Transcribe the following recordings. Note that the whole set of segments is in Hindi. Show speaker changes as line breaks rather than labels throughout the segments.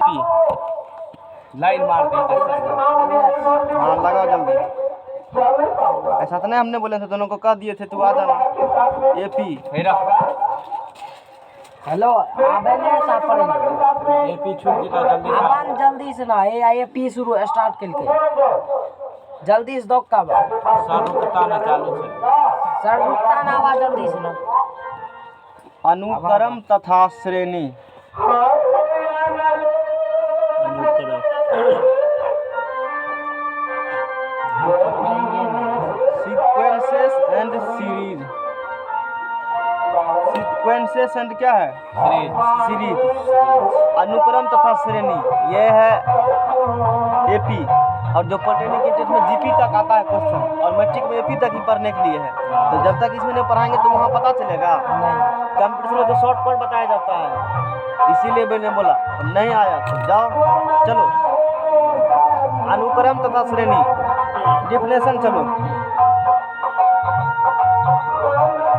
एपी लाइन मार दी।
हाँ लगाओ जल्दी। ऐसा तो नहीं हमने बोले थे, दोनों को कह दिए थे तू आ जाना। एपी
हेलो आबे ने साफ पड़ेंगे
एपी छूट जीता जल्दी से।
आबान जल्दी से ना ये पी शुरू स्टार्ट करके जल्दी से दौड़ का बा
सर रुकता ना चालू से।
सर रुकता ना आवाज जल्दी से ना।
अनुक्रम तथा श्रेणी। Sequences and series. Sequences and क्या है? सीरीज। अनुक्रम तथा श्रेणी ये है एपी। और जो पॉलिटेक्निक इंटर में जीपी तक आता है क्वेश्चन, और मैट्रिक में एपी तक ही पढ़ने के लिए है। तो जब तक इसमें नहीं पढ़ाएंगे तो वहाँ पता चलेगा। कंप्यूटर में तो शॉर्टकट बताया जाता है, इसीलिए मैंने बोला नहीं आया तो जाओ चलो। अनुक्रम तथा श्रेणी डिफिनेशन चलो।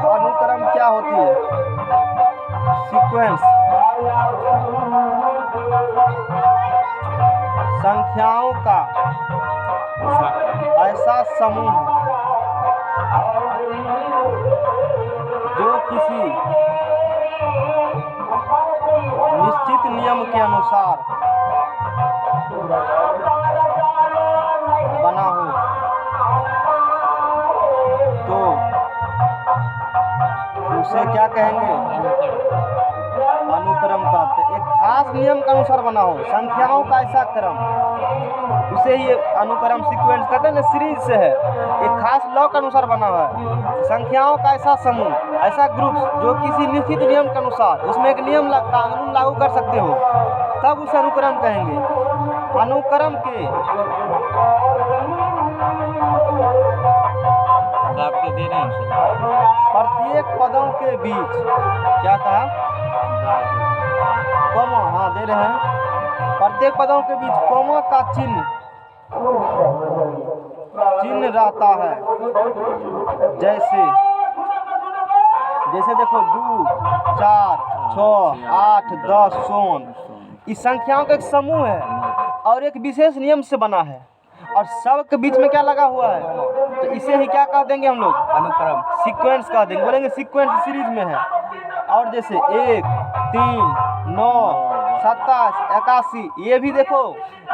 अनुक्रम क्या होती है? सीक्वेंस संख्याओं का ऐसा समूह जो किसी निश्चित नियम के अनुसार बना हो तो उसे क्या कहेंगे? अनुक्रम कहते हैं। एक खास नियम के अनुसार बना हो, संख्याओं का ऐसा क्रम, उसे ही अनुक्रम सीक्वेंस कहते हैं ना। सीरीज से है, एक खास लॉ के अनुसार बना हुआ है। संख्याओं का ऐसा समूह, ऐसा ग्रुप जो किसी निश्चित नियम के अनुसार, उसमें एक नियम कानून लागू कर सकते हो, तब उसे अनुक्रम कहेंगे। अनुक्रम के
आपके दे रहे हैं
प्रत्येक पदों के बीच क्या कहा? कॉमा। हाँ दे रहे हैं। प्रत्येक पदों के बीच कॉमा का चिन्ह रहता है। जैसे देखो 2 4 6 8 10 सोन। इस संख्याओं का एक समूह है और एक विशेष नियम से बना है, और सब के बीच में क्या लगा हुआ है, तो इसे ही क्या कह देंगे हम लोग?
अनुक्रम।
सीक्वेंस कह देंगे। बोलेंगे सीक्वेंस सीरीज में है। और जैसे 1 3 9 27 81, ये भी देखो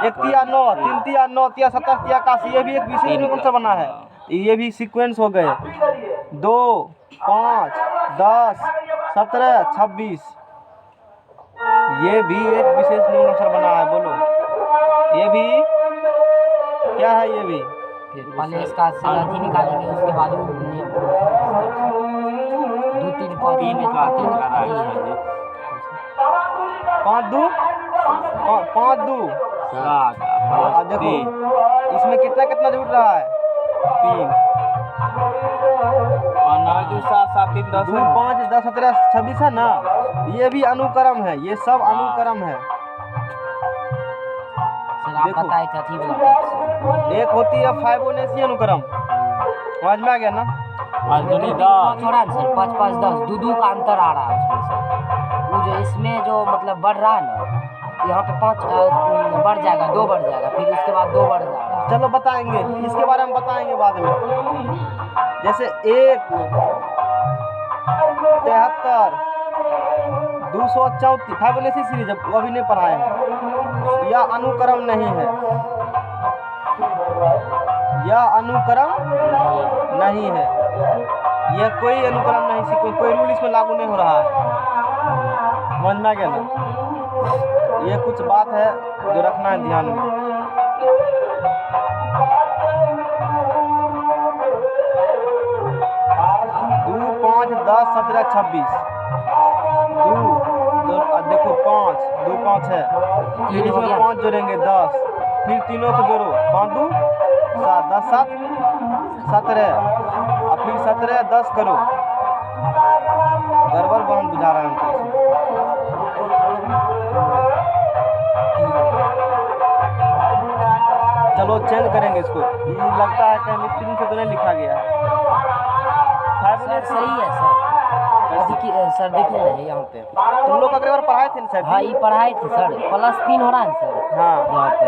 1 तिया 9 3 तिया 9 तिया 27 तिया 81, ये भी एक विशेष नियम से बना है। ये भी सीक्वेंस हो गए। 2 5 10 17 26, ये भी एक विशेष नियम से बना है। बोलो ये भी क्या है? ये भी
पहले इसका अथी निकालेंगे, उसके बाद वो नियम 2 3 5
तीन का
5 2 5 2। देखो इसमें कितना कितना जुड़ रहा है? 3
और 9 2 7 7 3 10
2 5 10 17 26 है ना। ये भी अनुक्रम है, ये सब अनुक्रम है।
सर आप
देखो।
बताए थे अथी वाला
एक होती है फाइबोनेची अनुक्रम, समझ में आ गया ना?
थोड़ा सर 5 5 10 2 का अंतर आ रहा है उसमें सर। वो जो इसमें जो मतलब बढ़ रहा है ना, यहाँ पे 5 बढ़ जाएगा, 2 बढ़ जाएगा, फिर उसके बाद 2 बढ़ जाएगा।
चलो बताएंगे, इसके बारे में बताएंगे बाद में। जैसे 1 73 234 फाइबोनेची सीरीज वो अभी नहीं पढ़ाए हैं। यह अनुक्रम नहीं है, यह अनुक्रम नहीं है। यह कोई अनुक्रम नहीं, कोई रूल इसमें लागू नहीं हो रहा है। समझ में आ गया ना? ये कुछ बात है जो रखना है ध्यान में। 2 5 10 17 26 2 देखो 5 2 5 है, फिर इसमें 5 जोड़ेंगे 10, फिर तीनों को जोड़ो 5 2 7 10 7 17, और फिर 17 10 करो। गड़बड़ बहुत बुझा रहा है हमको। चलो चेंज करेंगे इसको। ये लगता है केमिस्ट्री से तो नहीं लिखा गया है।
सर सही है सर। अभी की सर देखिए ना यहाँ पे
तुम लोग अगले बार पढ़ाए थे ना शायद?
हाँ ये पढ़ाई थी सर, +3 हो रहा है सर
हाँ
यहाँ पे,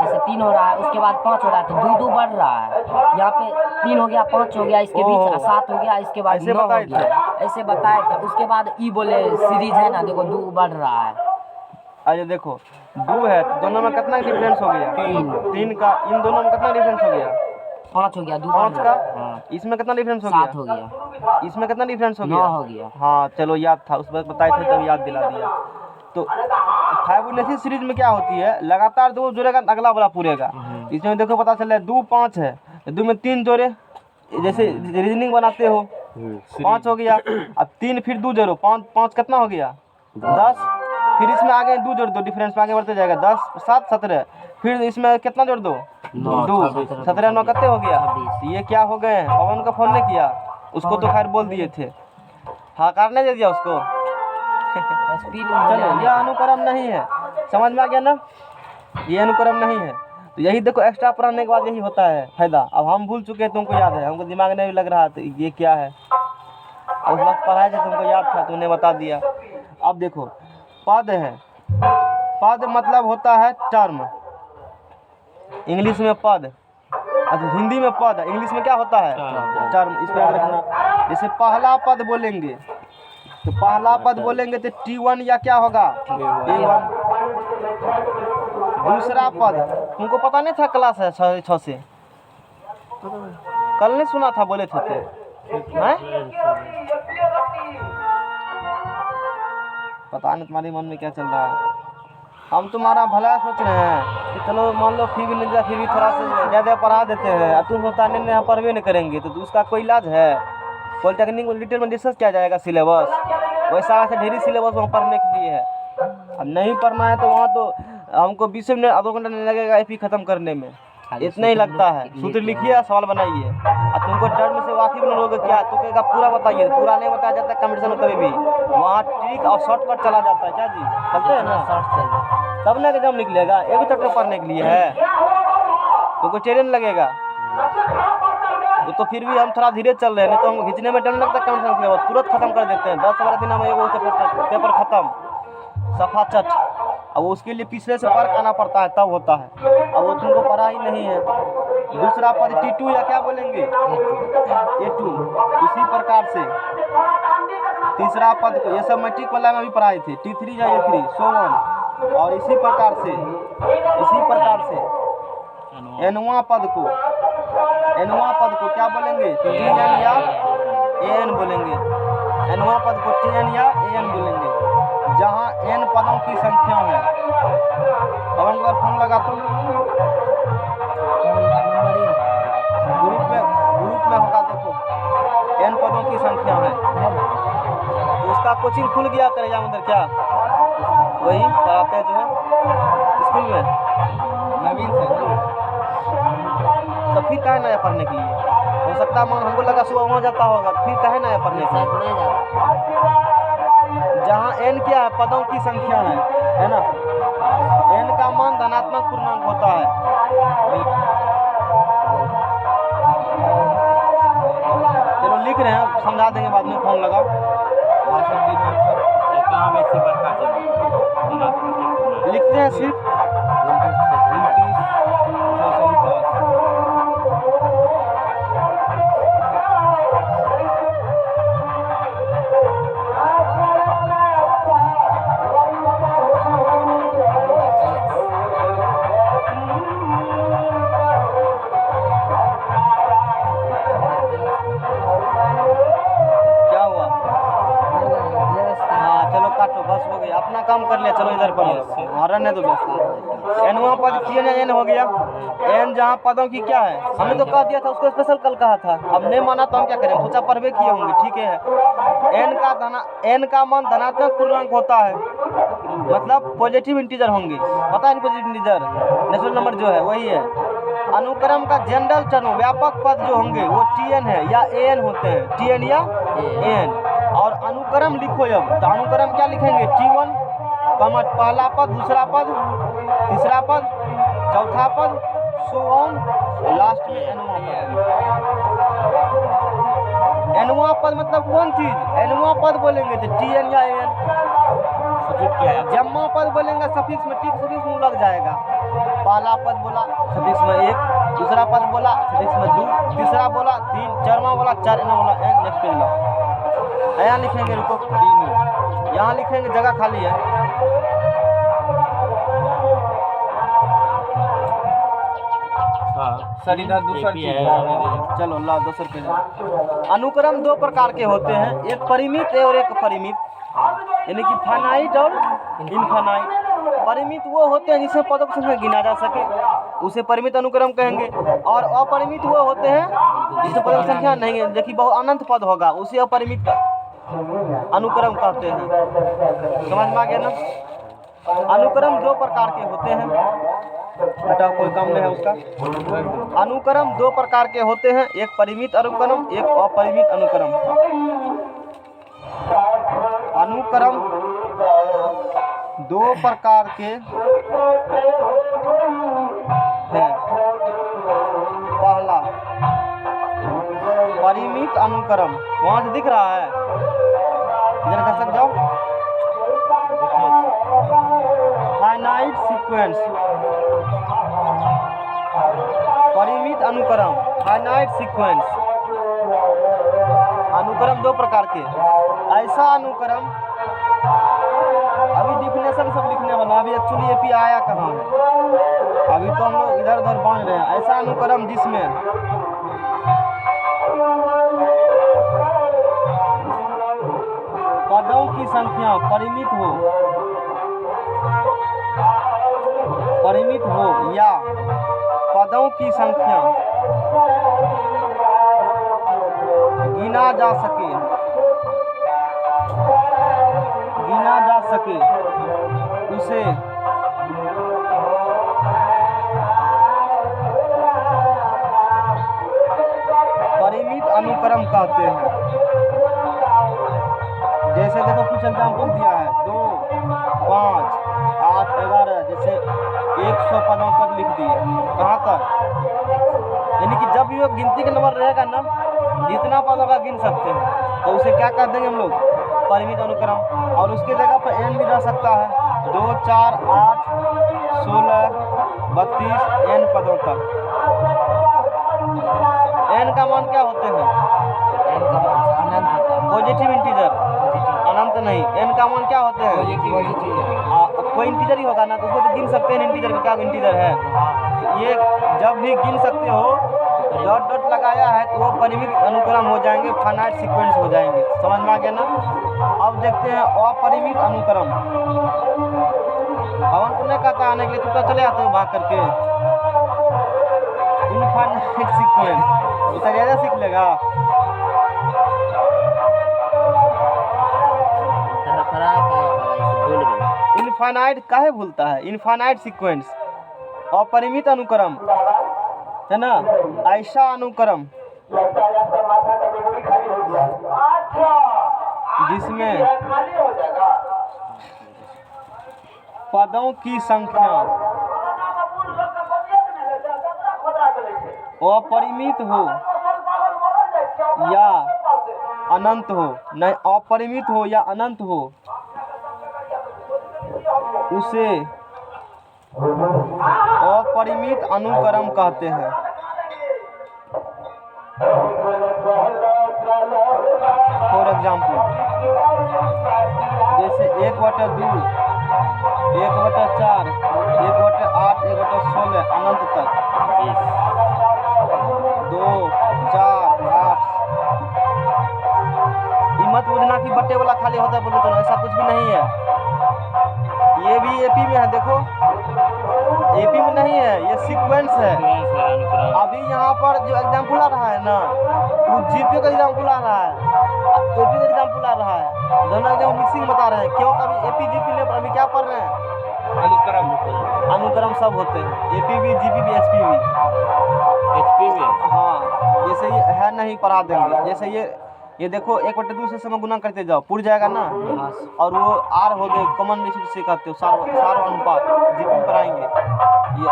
ऐसे 3 हो रहा है, उसके बाद 5 हो रहा है, तो 2 बढ़ रहा है। यहाँ पे 3 हो गया, 5 हो गया, इसके
ओह।
बीच 7 हो गया, इसके बाद
ऐसे
9 हो
बताए
गया, ऐसे बताए थे। उसके बाद ई बोले सीरीज है ना, देखो 2 बढ़ रहा है।
अरे देखो 2 है तो दोनों में कितना डिफरेंस हो गया? 3 का इन दोनों में कितना डिफरेंस हो गया?
5 हो गया, 2
5 का
हाँ,
इसमें कितना डिफरेंस हो
7
गया?
हो गया,
इसमें कितना डिफरेंस हो
9
गया?
हो गया।
हाँ चलो याद था, उस वक्त बताए थे तब याद दिला दिया। तो फाइबोनाची सीरीज में क्या होती है, लगातार 2 जोड़ेगा अगला वाला पूरेगा। इसमें देखो पता चल रहा है 2 5 है, 2 में 3 जोड़े, जैसे रीजनिंग बनाते हो 5 हो गया, अब 3 फिर 2 जोड़ो, 5 5 कितना हो गया? 10, फिर इसमें आगे 2 जोड़ दो, डिफरेंस में आगे बढ़ते जाएगा, 10 7 17, फिर इसमें कितना जोड़ दो? 2 17 9 कितने हो गया? ये क्या हो गए? पवन का फोन नहीं किया उसको, तो खैर बोल दिए थे, हाँ करने दे दिया उसको।
स्पीड
चलो यह अनुक्रम नहीं है, समझ में आ गया ना? ये अनुक्रम नहीं है। तो यही देखो एक्स्ट्रा पढ़ाने के बाद यही होता है फायदा। अब हम भूल चुके हैं, तुमको याद है, हमको दिमाग नहीं लग रहा था ये क्या है, उस वक्त पढ़ाए थे तुमको याद था, तुमने बता दिया। अब देखो पद है, पद मतलब होता है टर्म, इंग्लिश में पद, अच्छा हिंदी में पद, इंग्लिश में क्या होता है? टर्म। इस पर याद रखना। जैसे पहला पद बोलेंगे तो पहला पद बोलेंगे तो T1 या क्या होगा? A1। दूसरा पद तुमको पता नहीं था, क्लास है 6 से, कल नहीं सुना था, बोले थे हैं? पता नहीं तुम्हारे मन में क्या चल रहा है। हम तुम्हारा भला सोच रहे हैं कि चलो मान लो फिर भी नहीं जा, फिर भी थोड़ा सा ज़्यादा पढ़ा देते हैं, और तुम सोचता नहीं हम पढ़वे नहीं करेंगे, तो उसका कोई इलाज है? पॉलिटेक्निक में डिटेल में डिस्कस किया जाएगा सिलेबस, वैसा ऐसा ढेरी सिलेबस वहाँ पढ़ने के लिए है। अब नहीं पढ़ना है तो वहाँ तो हमको 20 मिनट आधो घंटा नहीं लगेगा एपी ख़त्म करने में, इतना ही लगता है। सूत्र लिखिए, सवाल बनाइए, और तुमको टर्म से वाकिफ नहीं लोगे क्या तो कहेगा पूरा बताइए, पूरा नहीं बताया जाता है कंपटीशन में कभी भी, वहाँ ट्रिक और शॉर्टकट चला जाता है। क्या जी चलते हैं ना,
शॉर्ट चल रहा
तब ना एग्जाम निकलेगा। एक चैप्टर पढ़ने के लिए है तो कोई चैलेंज लगेगा, तो फिर भी हम थोड़ा धीरे चल रहे हैं, नहीं तो हम खींचने में टाइम लगता है कंपटीशन के बाद, तुरंत खत्म कर देते हैं, 10-12 दिन में वो पेपर खत्म, सफा चट। अब उसके लिए पिछले से पढ़ आना पड़ता है, तब होता है, अब वो तुमको पढ़ा ही नहीं है। दूसरा पद T2 या क्या बोलेंगे? A2। इसी प्रकार से तीसरा पद को, ये सब मैट्रिक वाला में भी पढ़ाए थे, T3 या A3 सो ऑन। और इसी प्रकार से N वां पद को क्या बोलेंगे? TN या AN बोलेंगे। N वां पद को TN या AN बोलेंगे, जहाँ n पदों की संख्या है। पवन का फोन लगा तो ग्रुप में होगा, देखो n पदों की संख्या है, तो उसका कोचिंग खुल गया करेजा मंदिर, क्या वही पढ़ाते हैं जो है स्कूल में नवीन से, तो फिर काहे ना पढ़ने के लिए? हो सकता है हमको लगा सुबह हो जाता होगा, फिर काहे ना पढ़ने के लिए? जहाँ n क्या है? पदों की संख्या है ना, n का मान धनात्मक पूर्णांक होता है। चलो लिख रहे हैं, समझा देंगे बाद में, फोन लगाओ।
कहाँ वैसे बरखा चल
लिखते हैं सिर्फ 29 काटो, बस हो गया, अपना काम कर लिया, चलो इधर पर हरण है तो बस। एनवा पद की एन हो गया, एन जहाँ पदों की क्या है, हमने तो कह दिया था, उसको स्पेशल कल कहा था, अब नहीं माना तो हम क्या करें, सोचा पढ़वे किए होंगे, ठीक है। एन का मान धनात्मक पूर्णांक होता है, मतलब पॉजिटिव इंटीजर होंगे, पता है पॉजिटिव इंटीजर नेचुरल नंबर जो है वही है। अनुक्रम का जनरल टर्म व्यापक पद जो होंगे वो टीएन है या एएन होते हैं, टीएन या एएन। और अनुक्रम लिखो जब, तो अनुक्रम क्या लिखेंगे, T1 पहला पद, दूसरा पद, तीसरा पद, चौथा पद, सो ऑन, लास्ट में N1। एनवा पद मतलब कौन चीज? एनवा पद बोलेंगे तो टी एन या एन।
सफिक्स क्या है?
जम्मा पद बोलेंगे सफिक्स में टिक सफिक्स में लग जाएगा। पहला पद बोला सफिक्स में 1, दूसरा पद बोला सफिक्स में 2, तीसरा बोला 3, चौथा बोला 4, एन बोला एन। नेक्स्ट पेज लो। यहाँ लिखेंगे, रुको 3 में यहाँ लिखेंगे, जगह खाली है।
सर इधर दूसरा चीज है।
चलो ला दूसर पेज। अनुक्रम दो प्रकार के होते हैं, एक परिमित और एक अपरिमित, यानी कि फाइनाइट और इनफाइनाइट। परिमित वो होते हैं जिसमें पदों की संख्या गिना जा सके, उसे परिमित अनुक्रम कहेंगे। और अपरिमित वो होते हैं जिसमें पदों की संख्या नहीं है, जो कि बहुत अनंत पद होगा, उसे अपरिमित अनुक्रम कहते हैं। समझ में आ गया ना? अनुक्रम दो प्रकार के होते हैं। बेटा कोई काम नहीं है उसका। अनुक्रम दो प्रकार के होते हैं, एक परिमित अनुक्रम, एक अपरिमित अनुक्रम। अनुक्रम दो प्रकार के हैं। पहला परिमित अनुक्रम, वहां से दिख रहा है, इधर कर सक जाओ। फाइनाइट सीक्वेंस, परिमित अनुक्रम, फाइनाइट सीक्वेंस। अनुक्रम दो प्रकार के। ऐसा अनुक्रम, अभी डिफिनेशन सब लिखने वाला, अभी एक्चुअली एपी आया कहाँ है, अभी तो हम लोग इधर उधर बांध रहे हैं। ऐसा अनुक्रम जिसमें पदों की संख्या परिमित हो या पदों की संख्या गिना जा सके, उसे परिमित अनुक्रम कहते हैं। जैसे देखो कुछ एग्जाम्पल दिया है, 2, 5, 8, 11, जैसे 100 पदों तक लिख दिए। कहाँ तक? यानी कि जब ये गिनती का नंबर रहेगा ना, जितना पद होगा गिन सकते हैं, तो उसे क्या कर देंगे हम लोग? परिमित अनुक्रम। और उसके जगह पर एन भी रह सकता है, 2, 4, 8, 16, 32 एन पदों तक। एन का मान क्या होते हैं? पॉजिटिव इंटीजर, अनंत नहीं। एन का मान क्या होते हैं? कोई इंटीजर ही होगा ना, तो उसको तो गिन सकते हैं। इंटीजर का क्या इंटीजर है? ये जब भी गिन सकते हो, डॉट डॉट लगाया है तो वो परिमित अनुक्रम हो जाएंगे, फाइनाइट सीक्वेंस हो जाएंगे। समझ में आ गया ना? अब देखते हैं अपरिमित अनुक्रम। पवन को नहीं कहता आने के लिए, तो चले आते हो भाग करके। इनफाइनाइट सीक्वेंस उसे ज़्यादा सीख लेगा। इनफाइनाइट काहे भूलता है? इनफाइनाइट सीक्वेंस, अपरिमित अनुक्रम है ना। ऐसा अनुक्रम जिसमें पदों की संख्या अपरिमित हो या अनंत हो, नहीं अपरिमित हो या अनंत हो, उसे अपरिमित अनुक्रम कहते हैं। फॉर एग्जाम्पल, जैसे 1/2, 1/4, 1/8, 1/16 अनंत तक, 2, 4, 8। मत बुझना कि बट्टे वाला खाली होता है बोले तो, ऐसा कुछ भी नहीं है। ये भी एपी में है, देखो एपी में नहीं है, ये सीक्वेंस है। अभी यहाँ पर जो एग्जाम्पल आ रहा है ना, वो जीपी का एग्जाम्पल आ रहा है, एपी का एग्जाम्पल आ रहा है। दोनों एग्जाम मिक्सिंग बता रहे हैं। क्यों? कभी एपी जीपी ने, अभी क्या पढ़ रहे हैं? अनुक्रम सब होते हैं, एपी भी, जीपी भी, एचपी भी। हाँ, जैसे ये है नहीं पढ़ा देंगे। जैसे ये देखो 1/2 से समय गुना करते जाओ, पुर जाएगा ना। और वो आर हो गए, कॉमन रेशियो से कहते हो, सार अनुपात, जीपी में पढ़ाएंगे ये,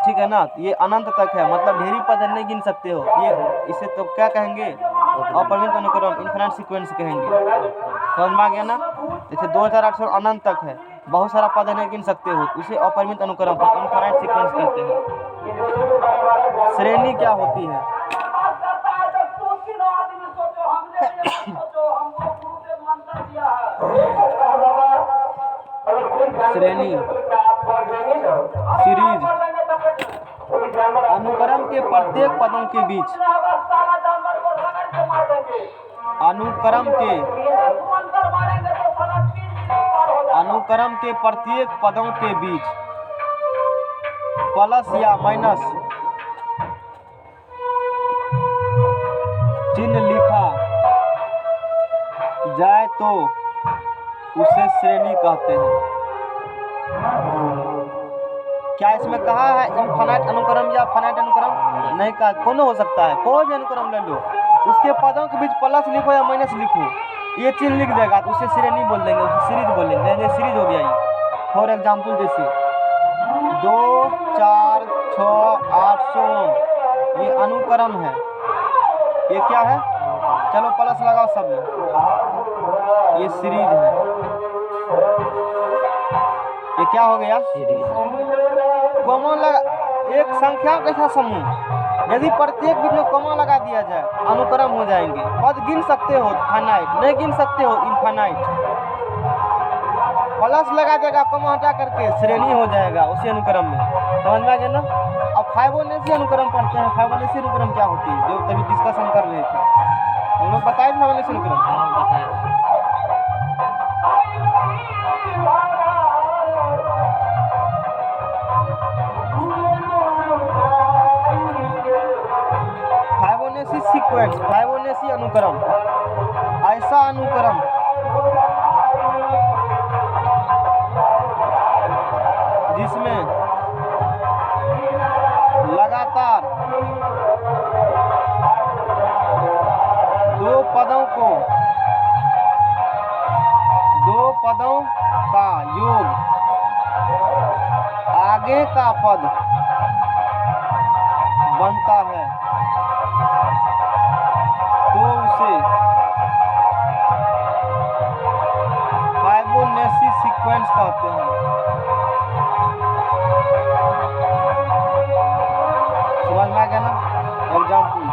ठीक है ना। ये अनंत तक है, मतलब ढेरी पद नहीं गिन सकते हो। ये इसे तो क्या कहेंगे? अपरिमित अनुक्रम इन्फिनाइट सीक्वेंस कहेंगे। समझ में आ गया ना। जैसे 2800 अनंत तक है, बहुत सारा पद नहीं गिन सकते हो, उसे अपरिमित अनुक्रम पर इन्फिनाइट सीक्वेंस कहते हैं। श्रेणी क्या होती है? श्रेणी सीरीज अनुक्रम के प्रत्येक पदों के बीच अनुक्रम के प्रत्येक पदों के बीच प्लस या माइनस चिन्ह लिखा जाए तो उसे श्रेणी कहते हैं। क्या इसमें कहा है इनफाइनाइट अनुक्रम या फाइनाइट अनुक्रम? नहीं कहा, कौन हो सकता है, कोई भी अनुक्रम ले लो, उसके पदों के बीच प्लस लिखो या माइनस लिखो, ये चिन्ह लिख देगा तो उसे श्रेणी बोल देंगे, उसे सीरीज बोल देंगे। ये सीरीज हो गया ये। फॉर एग्जाम्पल जैसे 2, 4, 6, 8, 100 ये अनुक्रम है। ये क्या है? चलो प्लस लगाओ सब में, ये सीरीज है। ये क्या हो गया? कॉमा लगा, एक संख्या कैसा समूह, यदि प्रत्येक बीच में कॉमा लगा दिया जाए अनुक्रम हो जाएंगे। पद गिन सकते हो फाइनाइट, नहीं गिन सकते हो इनफाइनाइट। प्लस लगा देगा कॉमा हटा करके श्रेणी हो जाएगा उसी अनुक्रम में। समझ में आ गया ना। अब फाइबोनेची अनुक्रम पढ़ते हैं। फाइबोनेची अनुक्रम क्या होती है, जो तभी डिस्कशन कर रहे थे हम लोग, बताए थे फाइबोनेची अनुक्रम। फाइबोनेची सीक्वेंस, फाइबोनेची अनुक्रम ऐसा अनुक्रम जिसमें लगातार दो पदों का योग आगे का पद बनता है तो उसे फाइबोनेची सीक्वेंस कहते हैं। समझ में आ गया ना। एग्जाम्पल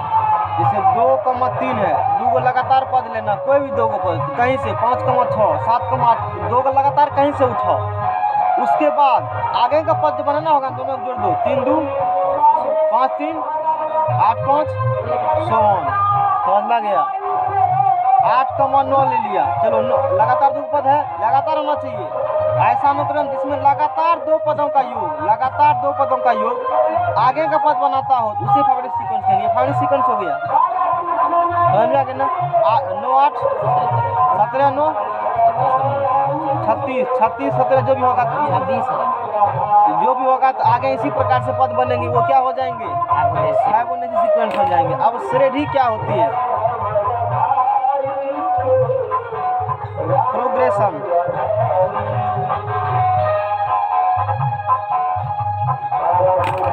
जैसे 2,3 है, 2 को लगातार पद लेना, कोई भी 2 को पद कहीं से, 5,6, 7,8, 2 को लगातार कहीं से उठाओ, उसके बाद आगे का पद जो बनाना होगा दोनों जोड़ दो, 3 2 5 3 8 5 100। समझ में आ गया। 8,9 ले लिया, चलो लगातार 2 पद है, लगातार होना चाहिए। ऐसा अनुक्रम जिसमें लगातार 2 पदों का योग आगे का पद बनाता हो उसे फाइबोनेची सीक्वेंस कहेंगे। फाइबोनेची सीक्वेंस हो गया। समझ में आ गया ना। 9 8 17 9 36 36 17 जो भी होगा
26
जो भी होगा तो आगे इसी प्रकार से पद बनेंगे, वो क्या हो जाएंगे? फाइबोनेची सीक्वेंस हो जाएंगे। अब श्रेणी क्या होती है? प्रोग्रेशन,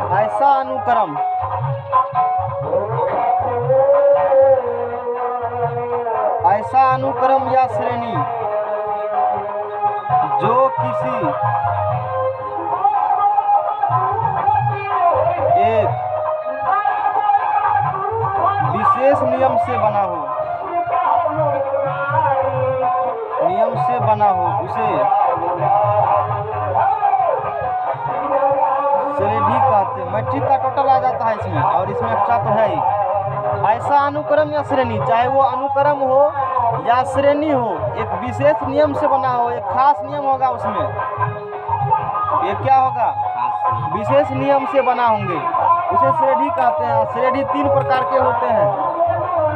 ऐसा अनुक्रम या श्रेणी जो किसी एक विशेष नियम से बना हो उसे श्रेणी कहते हैं। मैट्रिक का टोटल आ जाता है इसमें, और इसमें एक्स्ट्रा तो है ही। ऐसा अनुक्रम या श्रेणी, चाहे वो अनुक्रम हो या श्रेणी हो, एक विशेष नियम से बना हो, एक खास नियम होगा उसमें। ये क्या होगा? विशेष नियम से बना होंगे, उसे श्रेणी कहते हैं। श्रेणी 3 प्रकार के होते हैं।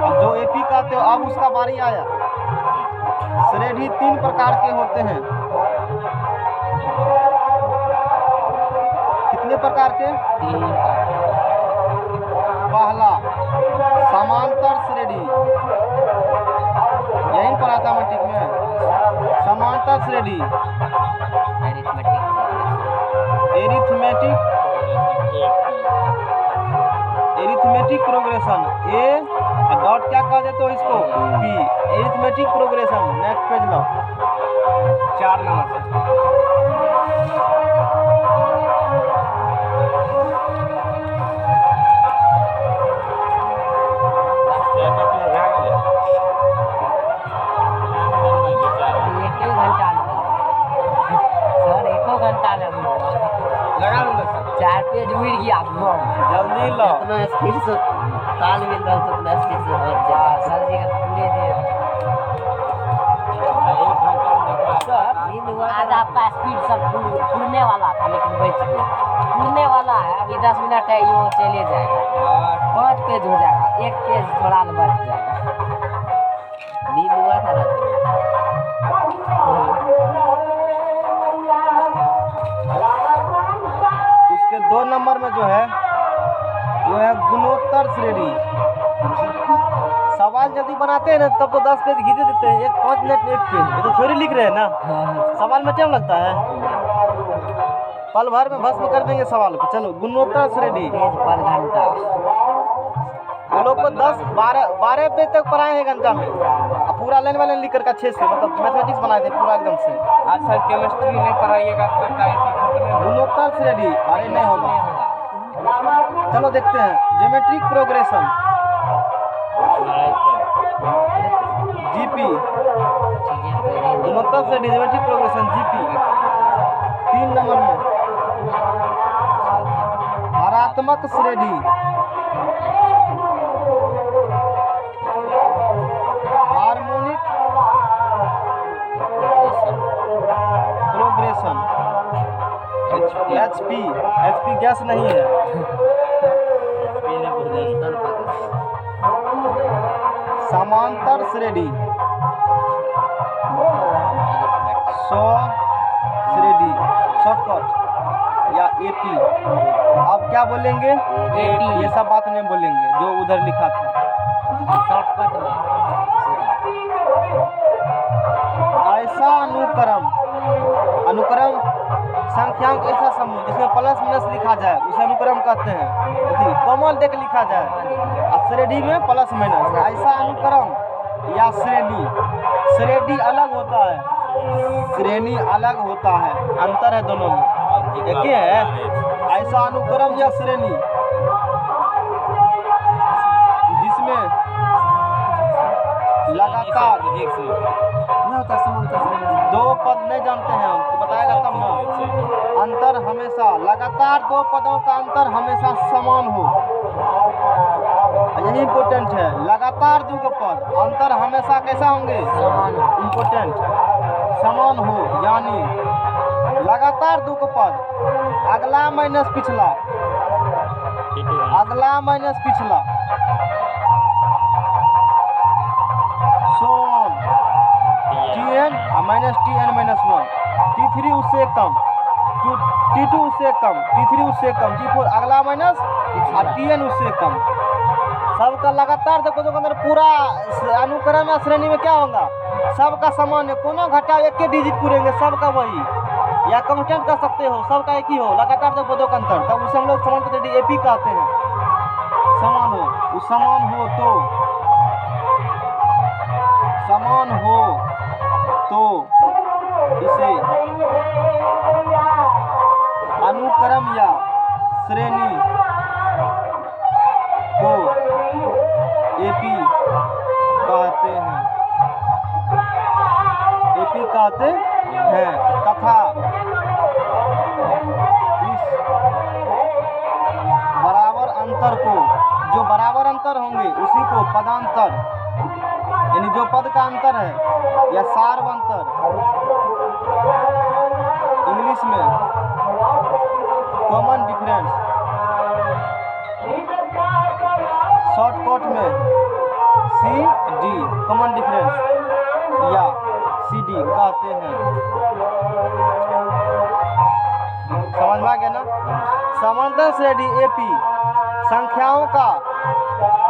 अब जो एपी कहते हो, अब उसका बारी आया। श्रेणी 3 प्रकार के होते हैं। कितने प्रकार के?
3।
पहला समांतर श्रेणी, यही पढ़ा था मैट्रिक में। समांतर श्रेणी, एरिथमेटिक प्रोग्रेशन, ए और क्या कह देते हो इसको? P. Arithmetic progression, next page लो।
4 नंबर से।
एक घंटा सर, एको घंटा
लगा लो सर।
4 पेज उड़ गया
जल्दी लो।
इतना स्पीड से ताल मिल रहा है, उतना स्पीड से बहुत ज्यादा।
सर जी का पूरे दिन
नींद हुआ
आज आपका स्पीड सर उड़ने वाला था, लेकिन बच गया। उड़ने वाला है, अभी 10 मिनट है, ये चले जाएगा। 5 पेज हो जाएगा, 1 पेज थोड़ा बच जाएगा।
नींद हुआ था ना तो।
उसके 2 नंबर में जो है वो है गुणोत्तर श्रेणी। सवाल यदि बनाते हैं ना तब तो 10 पेज खींचे देते हैं, 5 मिनट में 1 पेज। ये तो थ्योरी लिख रहे हैं ना, सवाल में टाइम लगता है। पल भर में भस्म कर देंगे सवाल को। चलो, गुणोत्तर श्रेणी।
पेज पर घंटा
वो लोग को 12 पेज तक पढ़ाए हैं घंटा में। अब पूरा लाइन वाले लिख कर अच्छे से, मतलब मैथमेटिक्स बनाए थे पूरा एकदम से।
आज सर केमिस्ट्री नहीं पढ़ाइएगा तो लगता है कि खत्म है।
गुणोत्तर श्रेणी, अरे नहीं होगा। चलो देखते हैं, ज्योमेट्रिक प्रोग्रेशन, जीपी। गुणोत्तर श्रेणी, ज्योमेट्रिक प्रोग्रेशन, जीपी। 3 नंबर में हरात्मक श्रेणी, harmonic progression, HP. HP gas नहीं है। समांतर श्रेणी, 100 श्रेणी, शॉर्टकट या एपी। अब क्या बोलेंगे?
एपी।
ये सब बात नहीं बोलेंगे जो उधर लिखा था।
शॉर्टकट में
ऐसा अनुक्रम, अनुक्रम संख्यांक ऐसा समूह जिसमें प्लस माइनस लिखा जाए उसे अनुक्रम कहते हैं। कॉमन देख लिखा जाए और श्रेणी में प्लस माइनस। ऐसा अनुक्रम या श्रेणी, श्रेणी अलग होता है, श्रेणी अलग होता है, अंतर है दोनों में। एक ही है ऐसा अनुक्रम या श्रेणी जिसमें लगातार दो पद नहीं जानते हैं हम तो बताएगा तब ना। अंतर हमेशा, लगातार 2 पदों का अंतर हमेशा समान हो, यही इम्पोर्टेंट है। लगातार 2 पद अंतर हमेशा कैसा होंगे? इम्पोर्टेंट, समान हो। यानी लगातार 2 पद, अगला माइनस पिछला, अगला माइनस पिछला, सोन tn minus tn minus 1, t3 उससे कम, t2 उससे कम, t3 उससे कम, t4 अगला माइनस और tn उससे कम। सबका लगातार देखो तो अंदर पूरा अनुक्रम या श्रेणी में क्या होगा? सबका समान है, कोनो घटा 1 डिजिट पूरेंगे, सबका वही या कांस्टेंट कर सकते हो, सबका एक ही हो। लगातार देखो दो का अंतर, तब उसे हम लोग समान कहते हैं, एपी कहते हैं। समान हो, वो समान हो तो, समान हो तो इसे अनुक्रम या श्रेणी को एपी कहते हैं, एपी कहते हैं। तथा इस बराबर अंतर को, जो बराबर अंतर होंगे उसी को पदांतर, यानी जो पद का अंतर है या सार्वंतर इंग्लिश में कॉमन डिफरेंस, शॉर्टकट में CD कॉमन डिफरेंस या CD कहते हैं। समझ में आ गया ना? समांतर श्रेणी एपी संख्याओं का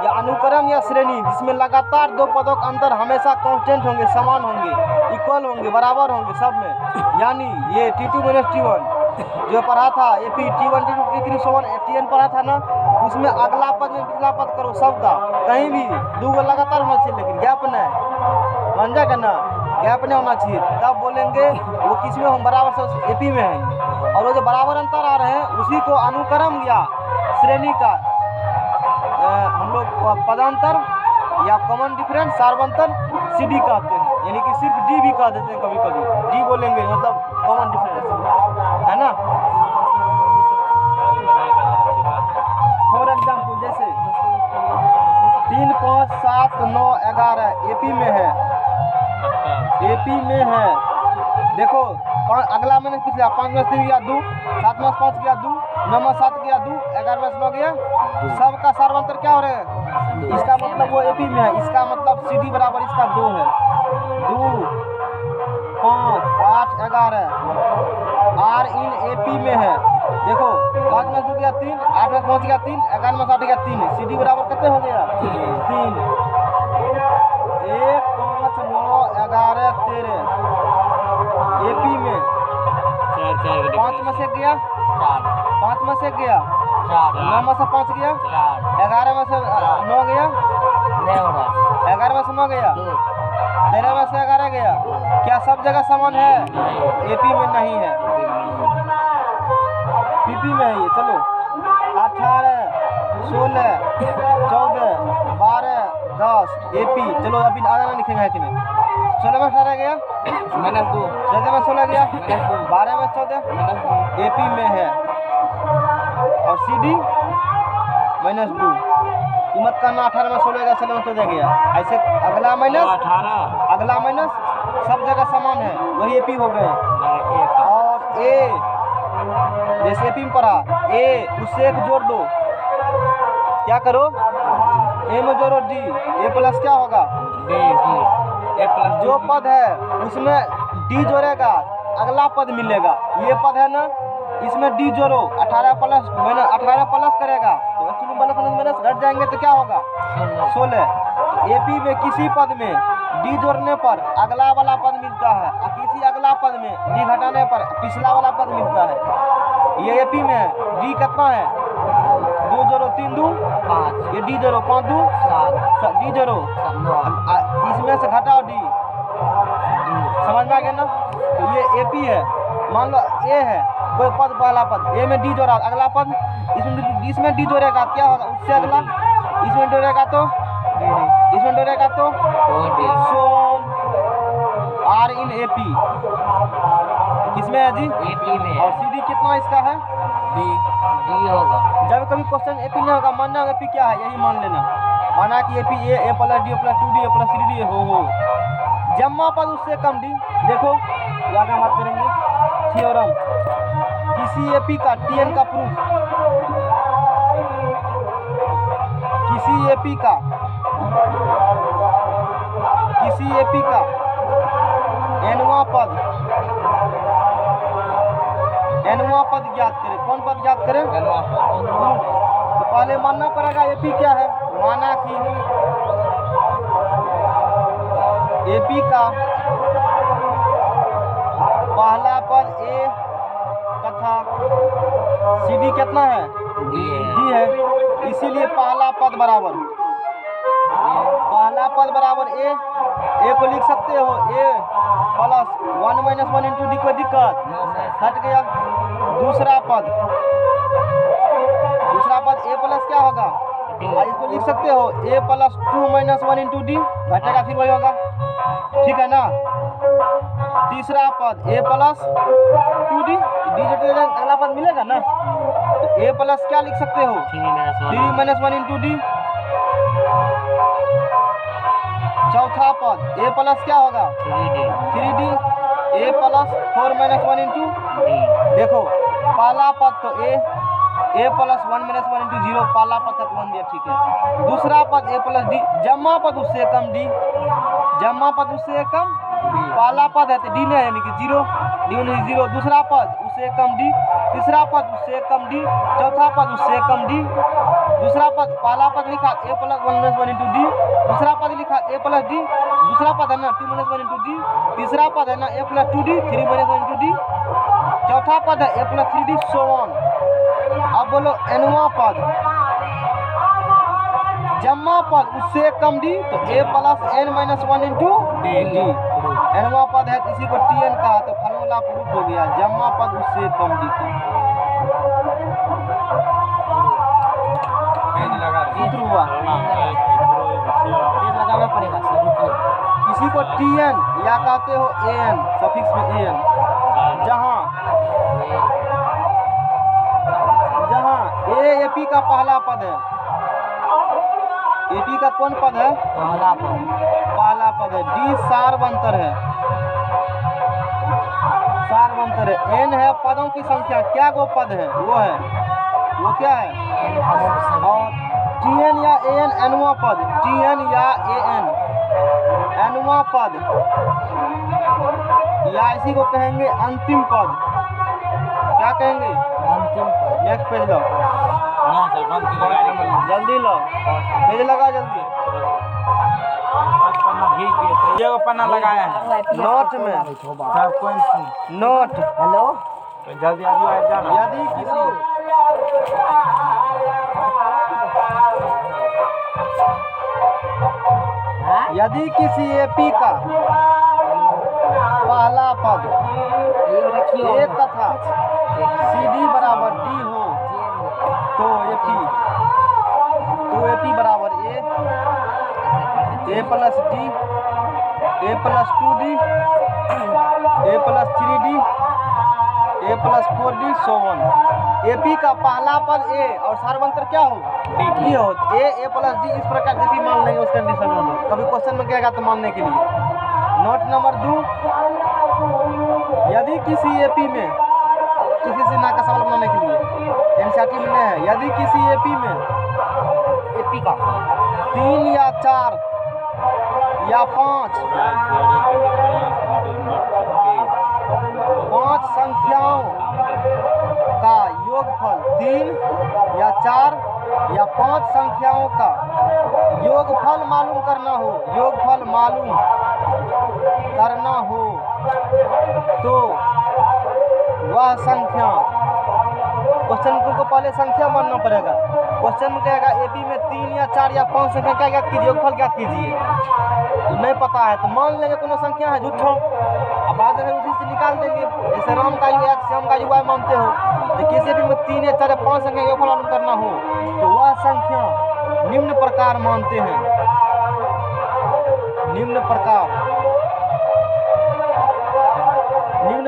या अनुक्रम या श्रेणी जिसमें लगातार 2 पदों का अंतर हमेशा कांस्टेंट होंगे, समान होंगे, इक्वल होंगे, बराबर होंगे सब में। यानी ये T2 माइनस T1 जो पढ़ा था AP T1 T2 T3 7 TN पढ़ा था ना, उसमें अगला पद में पिछला पद करो सबका, कहीं भी दो गो लगातार होना चाहिए, लेकिन गैप नहीं, मान जाएगा ना, गैप नहीं होना चाहिए, तब बोलेंगे वो किस में हम बराबर से AP में हैं। और वो जो बराबर अंतर आ रहे हैं उसी को अनुक्रम या श्रेणी का हम लोग पदांतर या कॉमन डिफरेंस सार्वंतर CD कहते हैं, यानी कि सिर्फ D भी कह देते हैं कभी कभी, D बोलेंगे मतलब कॉमन डिफरेंस, है ना। फॉर एग्जाम्पल जैसे 3, 5, 7, 9, 11 AP में है, AP में है, देखो अगला मैंने पिछला 5 में 3 गया 2, 7 में 5 गया 2, 9 में 7 गया 2, 11 में 9 गया, सबका सार्वंतर क्या हो रहे हैं, इसका मतलब वो AP में है, इसका मतलब CD बराबर इसका 2 है, 2, 5, 8, 11 R इन AP में है। देखो 5 में 2 गया 3, 8 में 5 गया 3, 11 में 7 गया 3, CD बराबर कितने हो गया 3, 1, 5, 9, 11, 13 AP में 5 में से गया 5 में से गया 9 में से 5 गया 11 में से 9 गया 11 में से 9 गया 13 में से 11 गया। क्या सब जगह समान है? AP में नहीं है, PP में है ये। चलो 18, 16, 14, 12, 10 AP। चलो अभी आगे ना लिखेंगे है कि नहीं। 16 में 18 गया
-2,
14 में 16 गया
-2,
12 में 14
-2,
AP में है। और CD -2। मत करना 18 में 16 गया 16 में 14 गया, ऐसे अगला माइनस
18
अगला माइनस सब जगह समान है, वही AP हो गए। और A जैसे AP में पढ़ा, A उससे एक जोड़ दो, क्या करो A में जोड़ो D, A प्लस क्या होगा जो पद है उसमें D जोड़ेगा अगला पद मिलेगा। ये पद है ना, इसमें D जोड़ो 18 प्लस माइनस 18 प्लस करेगा तो एक्चुअली प्लस माइनस घट जाएंगे तो क्या होगा 16। AP में किसी पद में D जोड़ने पर अगला वाला पद मिलता है और किसी अगला पद में D घटाने पर पिछला वाला पद मिलता है। ये AP में है, D कितना है 2 जोड़ो 3 2
5,
ये D जोड़ो 5 2 D जोड़ो, इसमें से घटाओ D, समझ में आ गया ना। तो ये AP है, मान लो A है कोई पद पहला पद, A में D जोड़ा अगला पद इसमें D जोड़ेगा क्या होगा उससे अगला, इसमें जोड़ेगा तो इसमें जोड़ेगा तो सोम R इन AP किसमें है जी
AP में
और CD कितना इसका है
D होगा।
जब कभी क्वेश्चन AP नहीं होगा मानना होगा AP क्या है, यही मान लेना, माना कि AP A plus D plus 2D plus 3D हो। जम्मा पद उससे कम D, देखो आगे बात करेंगे थ्योरम। किसी AP का TN का प्रूफ, किसी AP का nवां पद ज्ञात करें। कौन पद ज्ञात करें? प्रूफ। तो पहले मानना पड़ेगा AP क्या है, माना कि AP का पहला पद A तथा CD कितना है D है, इसीलिए पहला पद बराबर A को लिख सकते हो A plus 1 minus 1 into D, कोई दिक्कत हट गया। दूसरा पद A प्लस क्या होगा, इसको लिख सकते हो A plus 2 minus 1 into D, घटेगा फिर वही होगा, ठीक है ना। तीसरा पद A प्लस 2D, D जो अगला पद मिलेगा ना, तो A प्लस क्या लिख सकते हो 3 माइनस 1 इंटू D। चौथा पद A प्लस क्या होगा 3D, A plus 4 minus 1 into देखो पहला पद तो A प्लस 1 माइनस 1 इंटू 0, पहला पद का बन दिया, ठीक है। दूसरा पद A प्लस D, जम्मा पद उससे कम D, जम्मा पद उससे कम, पहला पद है तो D नहीं यानी कि 0, D नहीं 0, दूसरा पद उससे कम D, तीसरा पद उससे कम D, चौथा पद उससे कम D। दूसरा पद पहला पद लिखा A plus 1 minus 1 into D, दूसरा पद लिखा A प्लस D, दूसरा पद है ना 2 माइनस 1 इंटू D, तीसरा पद है ना A plus 2D 3 minus 1 into D। चौथा पद है ए प्लस 3D सोवन। अब बोलो एनवा पद, जम्मा पद उससे एक कम डी तो A plus N minus 1 into D. एनवा पद है इसी को टी एन कहा तो फार्मूला प्रूफ हो गया, जम्मा पद उससे कम डी का सूत्र हुआ।
पेज लगाना पड़ेगा सर, रुकिए।
इसी को टी एन या कहते हो ए एन, सफिक्स में ए एन, जहाँ ए एपी का पहला पद है। एपी का कौन पद है? पहला पद है। डी सार्वंतर है, सार्वंतर है। एन है पदों की संख्या, क्या गो पद है वो है, वो क्या है? और टी एन या ए एन एनवा पद, टी एन या ए एन एनवा पद, या इसी को कहेंगे अंतिम पद। क्या कहेंगे?
अंतिम पद।
नेक्स्ट पेज लो, जल्दी लो, पेज लगा जल्दी।
ये पन्ना लगाया है
नोट में,
सब कोई
नोट।
हेलो,
जल्दी आ जाना।
यदि किसी
हाँ?
यदि किसी एपी का पहला पद
ये रखिए।
ए तथा सी डी बराबर डी हो तो एपी बराबर ए प्लस डी, ए प्लस 2D, ए प्लस 3D, ए प्लस 4D सोवन। एपी का पहला पद ए और सार्वंतर क्या हो? डी हो। ए प्लस डी इस प्रकार एपी मान लेंगे उस कंडीशन में। कभी क्वेश्चन में कहेगा तो मानने के लिए। नोट नंबर 2, यदि किसी एपी में, किसी से ना का सवाल बनाने के लिए एनसीईआरटी में है, यदि किसी एपी में
एपी का
3 या 4 या 5 संख्याओं का योगफल 3 या 4 या 5 संख्याओं का योगफल मालूम करना हो, योगफल मालूम करना हो तो वह संख्या, क्वेश्चन को पहले संख्या मानना पड़ेगा। क्वेश्चन में कहेगा एपी में 3 या 4 या 5 संख्या क्या ज्ञात कीजिए, योगफल ज्ञात कीजिए। तो नहीं पता है तो मान लेंगे कोनो संख्या है झूठो, अब बाद में उसी से निकाल देंगे। जैसे राम का यू एक्स, श्याम का यू वाई मानते हो, तो किसी भी में 3 या 4 या 5 संख्या योगफल मालूम करना हो तो वह संख्या निम्न प्रकार मानते हैं, निम्न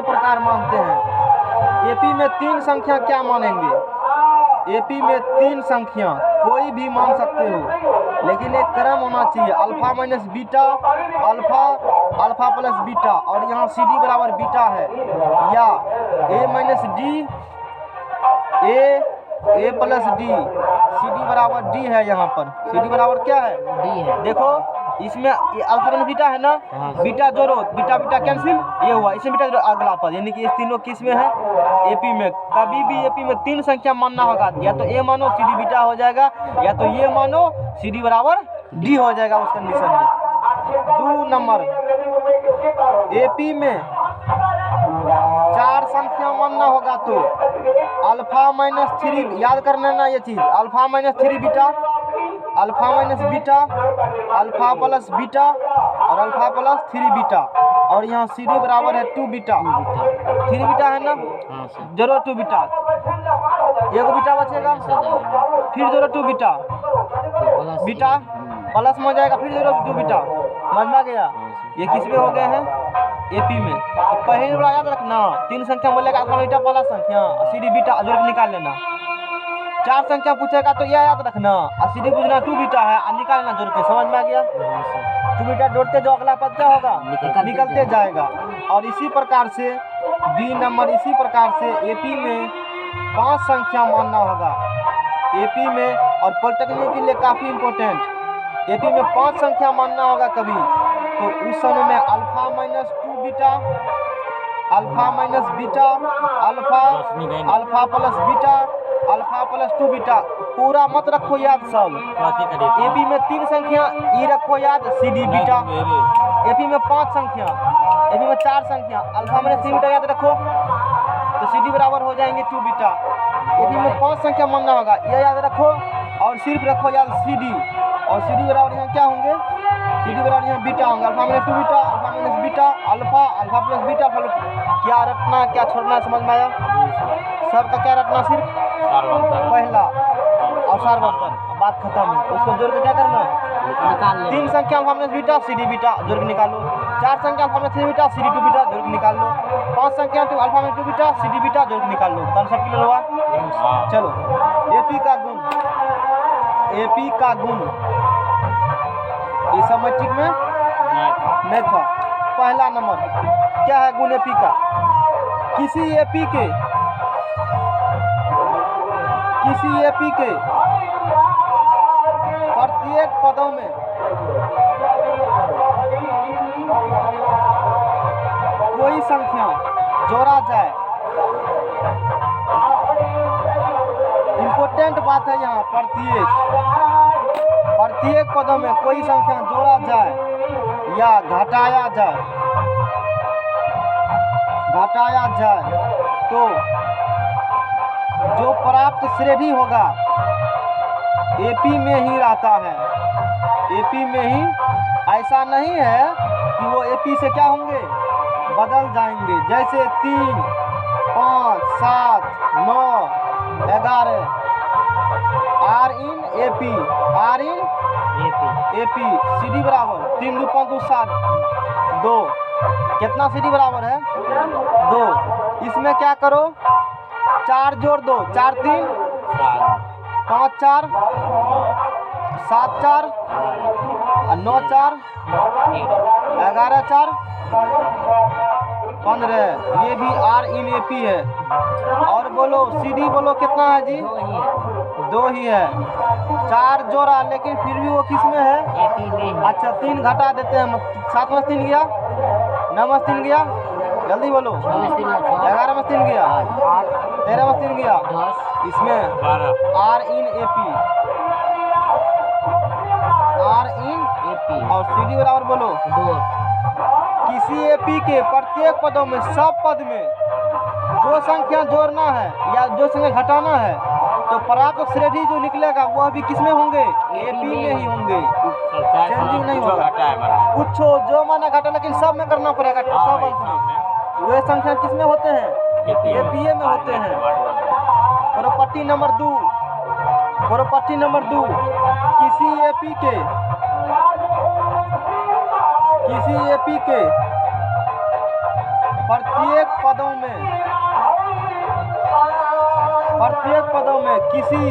प्रकार मानते हैं। एपी में 3 संख्या क्या मानेंगे? एपी में 3 संख्या कोई भी मान सकते हो, लेकिन एक क्रम होना चाहिए, alpha minus beta, alpha plus beta, और यहाँ सी डी बराबर बीटा है, या ए माइनस डी, ए प्लस डी, सी डी बराबर डी है। यहाँ पर सी डी बराबर क्या है?
डी है।
देखो इसमें अल्फा माइनस बीटा है ना, बीटा जोड़ो, बीटा बीटा कैंसिल, ये हुआ। इसमें बीटा जोड़ो अगला पद, यानी कि इस तीनों किस में है? एपी में। कभी भी एपी में 3 संख्या मानना होगा, या तो ए मानो सी डी बीटा हो जाएगा, या तो ये मानो सी डी बराबर डी हो जाएगा उस कंडीशन में। 2 नंबर, एपी में 4 संख्या मानना होगा तो अल्फा माइनस 3, याद करना ना ये चीज, alpha minus 3 beta, alpha minus beta, alpha plus beta और अल्फा प्लस 3 बीटा, और यहाँ सी डी बराबर है 2 बीटा। 3 बीटा है ना, जोड़ो 2 बीटा, एगो बीटा बचेगा, फिर जोड़ो 2 बीटा, बीटा प्लस में हो जाएगा, फिर जोड़ो 2 बीटा। समझ में आ गया? ये किस में हो गए हैं? एपी में। तो पहले बड़ा याद रखना, 3 संख्या बोलेगा अल्फा बीटा पहला संख्या, सी डी बीटा जोड़ के निकाल लेना। 4 संख्या पूछेगा तो यह याद रखना, और सी डी पूछना 2 बीटा है और निकालना जोड़ के। समझ में आ गया? 2 बीटा जोड़ते जो अगला पद क्या होगा? निकलते जाएगा। और इसी प्रकार से बी नंबर, इसी प्रकार से एपी में 5 संख्या मानना होगा। एपी में और पॉलिटेक्निक के लिए काफ़ी इम्पोर्टेंट, एपी में 5 संख्या मानना होगा कभी, तो उस समय में alpha minus 2 beta, alpha minus beta, alpha plus beta, alpha plus 2 beta, पूरा मत रखो याद सब। एपी में 3 संख्या ई रखो याद, सी डी बीटा। एपी में 5 संख्या, एपी में 4 संख्या, अल्फा माइनस 3 बीटा याद रखो, तो CD बराबर हो जाएंगे 2 बीटा। एपी में 5 संख्या मानना होगा, ये याद रखो। और सिर्फ रखो याद CD, और CD बराबर यहाँ क्या होंगे, CD बराबर यहाँ बीटा होंगे, alpha minus 2 beta, alpha minus beta, alpha, alpha plus beta, क्या रखना क्या छोड़ना समझ में आया? सबका क्या रखना, सिर्फ पहला और सार्वंतर, बात खत्म है। उसको जोड़ के क्या करना,
निकाल लो।
3 संख्या alpha minus beta CD beta जोड़ के निकालो, 4 संख्या alpha minus beta CD 2 beta जोड़ के निकाल लो, 5 संख्या तो alpha minus 2 beta CD beta जोड़ के निकाल लो। कॉन्सेप्ट क्लियर हुआ? चलो एपी का गुण, एपी का गुण ये सब मैट्रिक में नहीं था। पहला नंबर क्या है गुण एपी का, किसी एपी के प्रत्येक पदों में कोई संख्या जोड़ा जाए, इम्पोर्टेंट बात है यहाँ, प्रत्येक पदों में कोई संख्या जोड़ा जाए या घटाया जाए तो जो प्राप्त श्रेणी होगा एपी में ही रहता है, एपी में ही। ऐसा नहीं है कि वो एपी से क्या होंगे, बदल जाएंगे। जैसे 3, 5, 7, 9, 11 are in AP, are in AP. CD बराबर 3 2 5 2 7 2, कितना CD बराबर है 2। इसमें क्या करो, 4 जोड़ दो, 4 3 5 4 7 4 9 4 11 4 15, ये भी आर इन एपी है। और बोलो CD बोलो कितना है जी, 2 ही है। 4 जोड़ा लेकिन फिर भी वो किस में है,
एपी में।
अच्छा 3 घटा देते हैं, 7 में 3 गया, 9 में 3 गया, जल्दी बोलो, 11 में 3 गया, 13 में 3 गया,
10
इसमें are in AP, are in
AP
और CD बराबर बोलो
2।
किसी एपी के प्रत्येक पदों में, सब पद में जो संख्या जोड़ना है या जो संख्या घटाना है तो प्राप्त श्रेणी जो निकलेगा वह भी किसमें होंगे, एपी में ही होंगे, चेंजिंग नहीं होगा। कुछ जो माना घटा, लेकिन सब में करना पड़ेगा, सब अंश में। वे संख्या किसमें होते हैं, एपीए में होते हैं। प्रॉपर्टी नंबर 2, किसी एपी के प्रत्येक पदों में किसी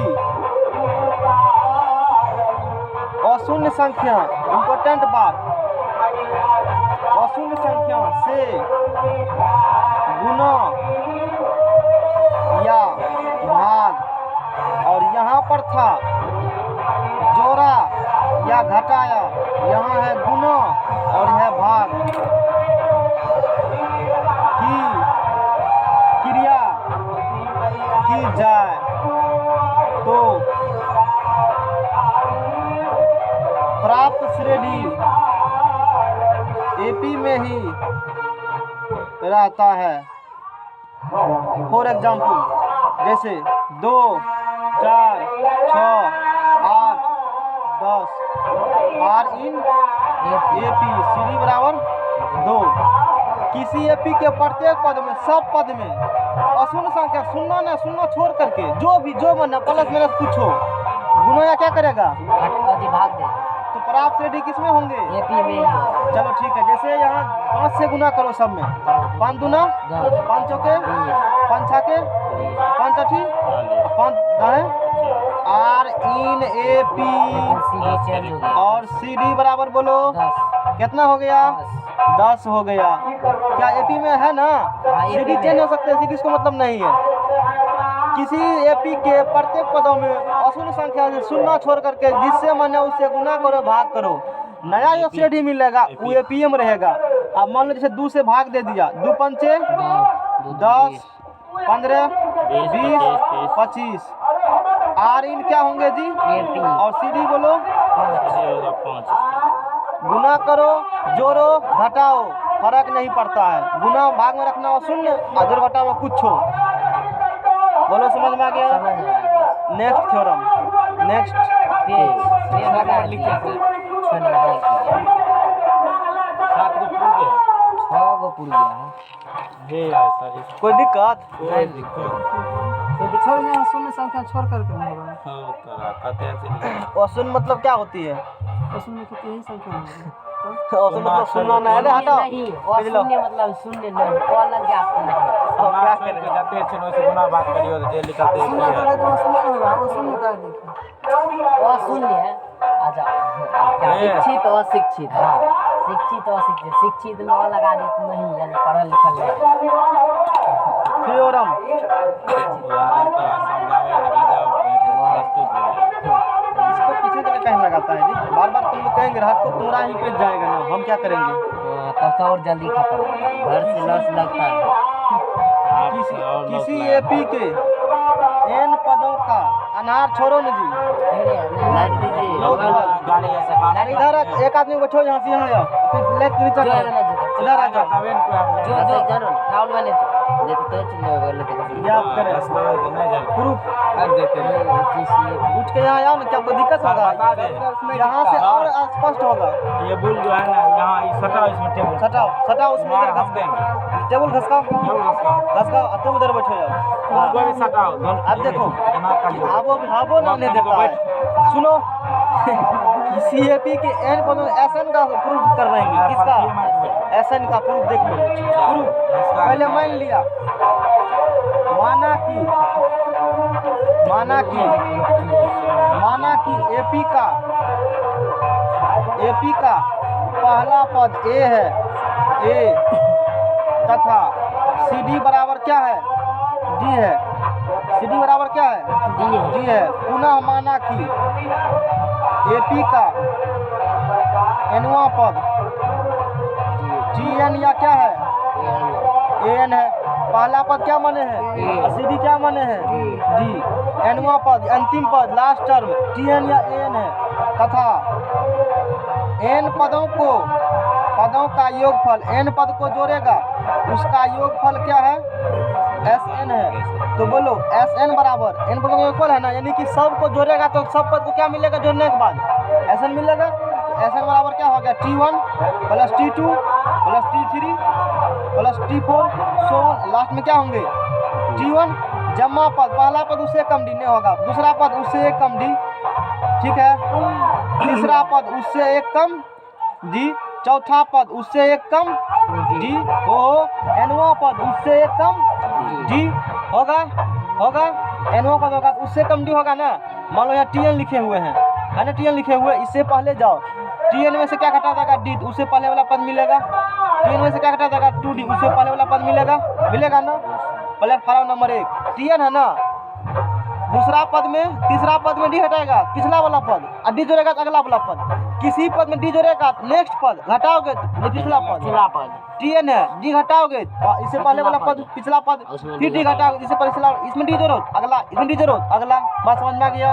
अशून्य संख्या, इम्पोर्टेंट बात, अशून्य संख्या से गुना या भाग, और यहाँ पर था जोड़ा या घटाया, यहाँ है गुना और है भाग की क्रिया की जाए तो प्राप्त श्रेणी एपी में ही रहता है। फॉर एग्जाम्पल जैसे 2 4 6 8 10 आर इन एपी, CD बराबर 2। किसी एपी के प्रत्येक पद में, सब पद में अशून्य संख्या, शून्य छोड़ करके जो बना प्लस माइनस कुछ हो, गुना या क्या करेगा,
भाग दे,
तो प्राप्त श्रेणी किसमें होंगे,
एपी में ही।
चलो ठीक है। जैसे यहाँ 5 से गुना करो सब में, 5 दूना 5 चौके 5 छाके 5 अठी 5 दाएं, are in AP
CD change हो गया
और CD बराबर बोलो
10।
कितना हो गया, 10 हो गया। क्या एपी में है ना, CD चेंज हो सकते हैं, CD इसको मतलब नहीं है। किसी एपी के प्रत्येक पदों में अशून्य संख्या से शून्य छोड़ करके जिससे माने उससे गुना करो, भाग करो, नया जो श्रेणी मिलेगा वो एपीए में रहेगा। अब मान लो जैसे 2 से भाग दे दिया, 2 पंचे 10 15 20 25, आर इन क्या होंगे जी,
एपी
और CD बोलो
5।
गुना करो, जोड़ो, घटाओ, फर्क नहीं पड़ता है। गुना भाग में रखना हो शून्य, और जोड़ घटाओ में कुछ हो। बोलो समझ में आ गया?
समझ में आ गया।
नेक्स्ट थ्योरम, नेक्स्ट
पेज लगा
लिखिए
दीजिए।
सर।
6 नंबर लिख दीजिए।
7 को पूर गया
6 गो पुर गया है।
ये है सर इस
कोई दिक्कत?
कोई दिक्कत
छोड़ यहाँ शून्य संख्या छोड़ करके नहीं होगा।
हो करा कहते हैं
औसत मतलब क्या होती है?
शून्य की यही संख्या होगी।
औसत मतलब सुनना नहीं है, हटाओ।
नहीं, और
पिछलो।
शून्य मतलब शून्य नहीं, वो अलग जाती है।
अब क्या
क्या
करें?
के जाते हैं चलो से गुना बात करियो तो जेल निकलते हैं
शून्य करे तो वो शून्य होगा, वो शून्य कर देखिए।
वो शून्य है। अच्छा, अब क्या?
ये।
शिक्षित और अशिक्षित। हाँ, शिक्षित और अशिक्षित। शिक्षित में और लगा दे तो नहीं, यानी पढ़ल लिखल नहीं।
थ्योरम
यार तो समझावे लगा जाओ प्रस्तुत हो जाए
इसको पीछे तरह कहीं लगाता है जी? बार बार तुम लोग कहेंगे रात को तुम्हारा ही पेज जाएगा ना, हम क्या करेंगे?
तब तो और जल्दी खत्म होगा।
घर से लॉस लगता है।
किसी एपी के एन पदों का अनार छोड़ो न जी।
लाइट दीजिए।
लोग
गाड़ी ऐसे बात
इधर एक आदमी को छोड़ यहाँ से यहाँ जाओ, फिर लेफ्ट नीचे
जो है ना
करो।
जो
इधर आ जाओ।
तब इनको हम
जो जो
जानो ना।
राहुल मैंने तो
नहीं तो चलो बोले तो
याद करें
नहीं जाए
प्रूफ
आज देते हैं
उठ के यहाँ आओ ना, क्या कोई दिक्कत होगा?
बता दे
यहाँ से और स्पष्ट होगा।
ये बुल जो है ना यहाँ इस सटा इसमें टेबल
सटाओ सटाओ, उसमें
मार
इधर
हम
घस
देंगे
टेबल घसकाओ
जरूर उसका
घसकाओ, अब तुम उधर बैठो जाओ। हाँ।
कोई भी सटाओ
अब देखो
दिमाग का लीजिए।
हाबो ना नहीं देता है। सुनो सीएपी के एन पदों एसएन का प्रूफ कर रहे हैं। किसका? एसएन का प्रूफ देख लो। प्रूफ पहले मान लिया, माना कि एपी का पहला पद ए है, ए तथा CD बराबर क्या है? D है। CD बराबर क्या है? D है। पुनः माना कि एपी का एनवा पद TN या क्या है? AN है। पहला पद क्या माने हैं? और CD क्या माने हैं? D। एनवा पद अंतिम पद लास्ट टर्म TN या AN है तथा n पदों का योगफल n पद को जोड़ेगा, उसका योगफल क्या है? SN है। तो बोलो SN बराबर n पदों का योगफल है ना, यानी कि सब को जोड़ेगा तो सब पद को क्या मिलेगा जोड़ने के बाद? SN मिलेगा। तो SN बराबर क्या हो गया? T1 plus T2 plus T3 plus T4 so last में क्या होंगे? T1 जमा पद, पहला पद उससे कम D नहीं होगा, दूसरा पद उससे एक कम D, ठीक है, तीसरा पद उससे एक कम D, चौथा पद उससे एक कम D, एनवा पद उससे एक कम D होगा एनवा पद होगा तो उससे कम D होगा ना। मान लो यहाँ TN लिखे हुए हैं, है ना, TN लिखे हुए, इससे पहले जाओ TN में से क्या घटा देगा? D, तो उससे पहले वाला पद मिलेगा। TN में से क्या घटा देगा? 2D, उससे पहले वाला पद मिलेगा ना। प्लेटफार्म नंबर 1 TN है ना, दूसरा पद में तीसरा पद में D हटाएगा पिछला वाला पद, और D जोड़ेगा तो अगला वाला पद। किसी पद में D जोड़ेगा नेक्स्ट पद घटाओगे तो पिछला पद TN है, D घटाओगे इससे पहले वाला पद पिछला पद, फिर D घटाओगे इससे पिछला, इसमें D जोड़ो अगला, इसमें D जोड़ो अगला। बात समझ में आ गया?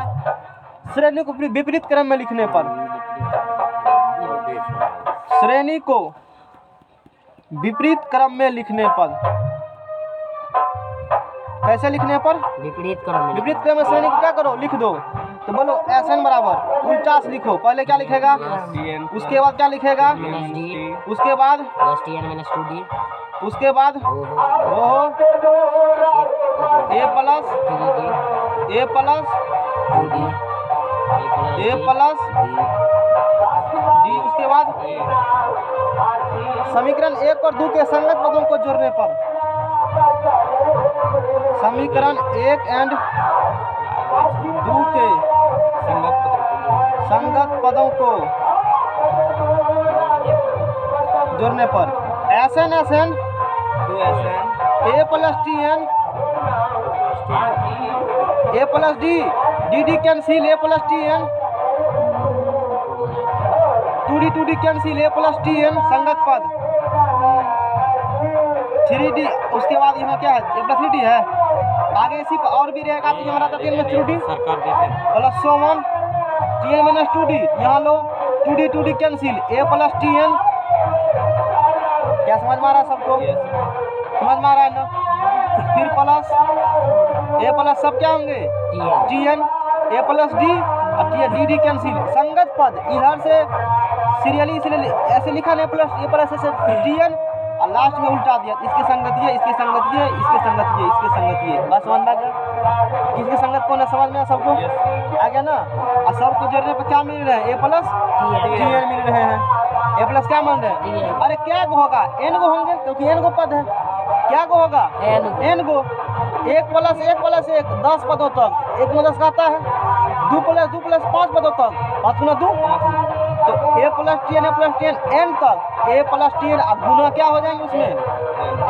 श्रेणी को विपरीत क्रम में लिखने पर, श्रेणी को विपरीत क्रम में लिखने पर, कैसे लिखने पर?
विपरीत क्रम में।
विपरीत क्रम में श्रेणी को क्या करो? लिख दो। तो बोलो SN बराबर उल्टा से लिखो, पहले क्या लिखेगा? उसके बाद क्या लिखेगा?
-D
उसके बाद
प्लस TN माइनस 2D
उसके बाद वो A plus
2D
A plus D, उसके बाद समीकरण 1 और 2 के संगत पदों को जोड़ने पर, समीकरण 1 एंड 2 के संगत पदों को जोड़ने पर SN A plus TN A plus D, DD cancel A plus TN, 2D cancel A plus TN संगत पद, 3D, उसके बाद यहाँ क्या है? A प्लस 3D है, आगे इसी पर और भी रहेगा तो हमारा 3 में 3D
सरकार देते हैं
प्लस 1 TN माइनस 2D, यहाँ लो 2D cancel A plus TN। क्या समझ में आ रहा है सबको? समझ में आ रहा है ना? फिर प्लस ए प्लस सब क्या होंगे T N, A plus D और T N, D D cancel. संगत पद इधर से सीरियली इसलिए ऐसे लिखा नहीं प्लस ए प्लस ऐसे टी एन और लास्ट में उल्टा दिया, इसके संगत ये, इसके संगत ये, इसके संगत ये, इसके संगत ये। बस समझ में आ गया किसके संगत कौन है, समझ में आया सबको? आ गया ना। और सबको जोड़ने पे क्या मिल रहे हैं, ए प्लस टी एन मिल रहे हैं। ए प्लस क्या मान रहे हैं? अरे क्या को होगा, एन को होंगे क्योंकि एन को पद है। क्या को होगा, एन को। एक प्लस एक 10 पदों तक, एक में 10 का आता है। 2 प्लस 5 पदों तक, 5 गुना 2 तो A plus T N N तक, ए प्लस टी एन गुना क्या हो जाएंगे उसमें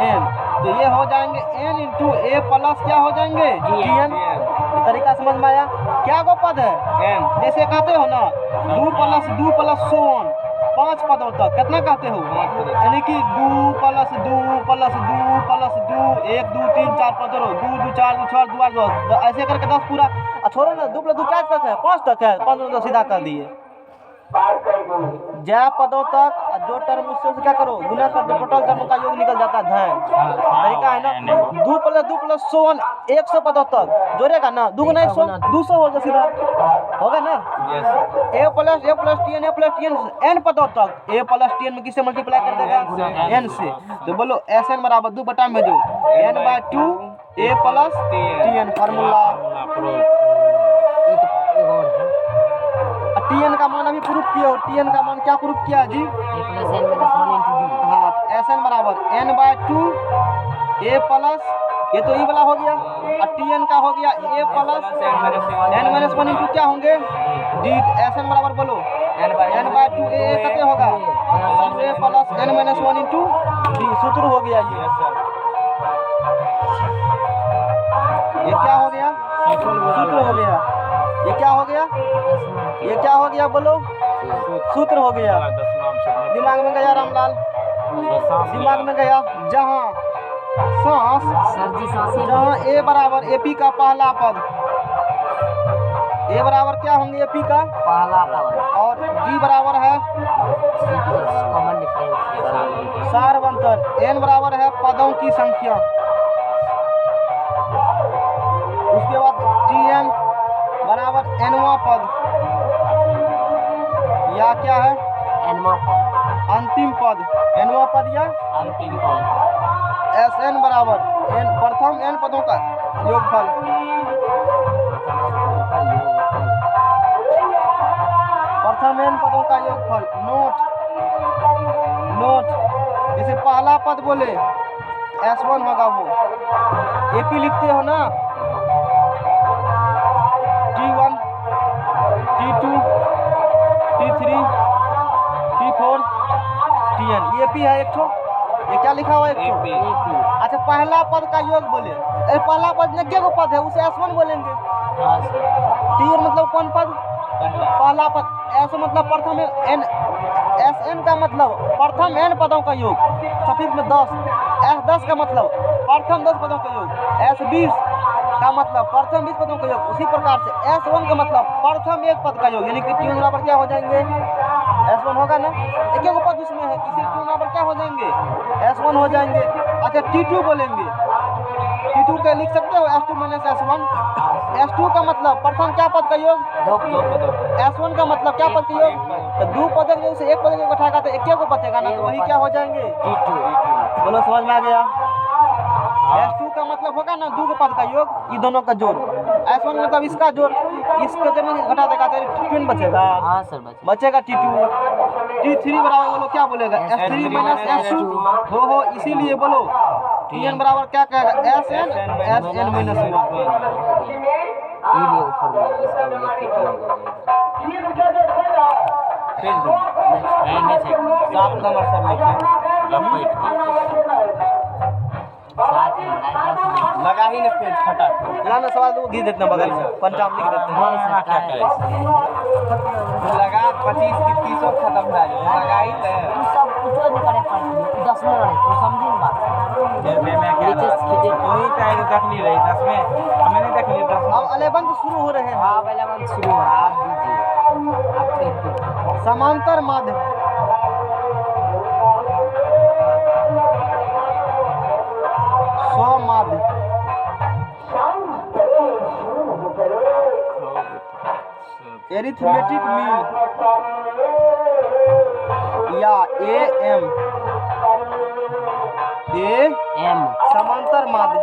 एन, तो ये हो जाएंगे एन इंटू ए प्लस क्या हो जाएंगे टी एन। ये तरीका समझ में आया? क्या को पद है एन, जैसे कहते हो ना 2 प्लस सो ऑन 5 पदों तक कितना कहते हो, यानी कि 2 प्लस 2 प्लस 2 प्लस 2 1 2 3 4 5 2 2 4 2 6 2 8 10 ऐसे करके 10 पूरा। छोड़ो ना 2 प्लस 2 क्या तक है, 5 तक है, 5 तो सीधा कर दिए। जय पदों तक जो टर्म उससे क्या करो गुना कर दो, टोटल टर्म का योग निकल जाता है। तरीका है ना। 2 प्लस 100 100 पदों तक जोड़ेगा ना, 2 गुना 100 200 होगा, सीधा होगा ना। ए प्लस टी एन एन पदों तक, ए प्लस टी एन में किससे मल्टीप्लाई कर देगा, एन से। तो बोलो एस एन बराबर 2 बटा में जो n/2 A plus T N formula. T N का मान अभी प्रूफ किया हो, टी एन का मान क्या प्रूफ किया जी? हाँ, एस एन बराबर n/2 ए प्लस, ये तो ई वाला हो गया, और टी एन का हो गया ए प्लस n-1 इंटू क्या होंगे डी। एस एन बराबर बोलो n/2 ए कितने होगा ए प्लस n-1 इंटू डी। सूत्र हो गया ये क्या हो गया, सूत्र हो गया। ये क्या हो गया, ये क्या हो गया बोलो, सूत्र हो गया। दिमाग में गया रामलाल, दिमाग में गया। जहाँ सांस, जहाँ ए बराबर एपी का पहला पद, ए बराबर क्या होंगे एपी का
पहला पद,
और डी बराबर है
कॉमन डिफरेंस,
सार्वंतर। एन बराबर है पदों की संख्या। उसके बाद टी एन बराबर एनवा पद या क्या है
एनवा पद,
अंतिम पद, एनवा पद या
अंतिम पद।
एस एन बराबर एन प्रथम एन पदों का योगफल। प्रथम एन पदों का योगफल। नोट जैसे पहला पद बोले S1 होगा वो, एपी लिखते हो ना, T1 T2 T3 T4 Tn, ये पी है एक ठो, ये क्या लिखा हुआ है एक ठो। अच्छा पहला पद का योग बोले, अरे पहला पद में क्या पद है उसे S1 बोलेंगे। टी मतलब कौन पद, पहला पद। ऐसा मतलब प्रथम एन, एस एन का मतलब प्रथम एन पदों का योग, सफिक्स में 10। एस 10 का मतलब प्रथम 10 पदों का योग। एस 20 का मतलब प्रथम 20 पदों का योग। उसी प्रकार से S1 का मतलब प्रथम एक पद का योग, यानी कि T1 बराबर क्या हो जाएंगे S1 होगा ना, एक एक पद उसमें है, किसी T1 बराबर क्या हो जाएंगे S1 हो जाएंगे। अच्छा T2 बोलेंगे, T2 के लिख सकते हो S2 माइनस S1। S2 का मतलब प्रथम क्या पद का योग, S1 का मतलब क्या पद का योग, तो दो पद के योग से एक पद का योग उठाएगा तो एक को बचेगा ना, तो वही क्या हो जाएंगे T2। बोलो समझ में आ गया। S2 का मतलब होगा ना दो पद का योग, ये दोनों का जोड़। S1 मतलब इसका जोड़, इसका जोड़ घटा देगा तो T2 बचेगा।
हाँ सर
बचेगा T2। T3 बराबर बोलो क्या बोलेगा S3 माइनस S2 हो, इसीलिए बोलो Tn बराबर क्या कहेगा SN माइनस 7 नंबर सब लगा ही ना पेज फटा ना सवाल तो घी देते बगल में पंचाम लिख देते लगा 25 की 30 खत्म हो जाए लगा ही ले
तू सब कुछ नहीं करे पड़ती 10 में रहे तू समझी ना बात
मैं क्या वही टाइम तक नहीं रही 10 में मैंने देख लिया 10
अब 11 शुरू हो रहे हैं।
हाँ पहले मन शुरू हो रहा आप दीजिए आप फिर
समांतर माध्य स्वमाध्य एरिथमेटिक मीन या AM समांतर माध्य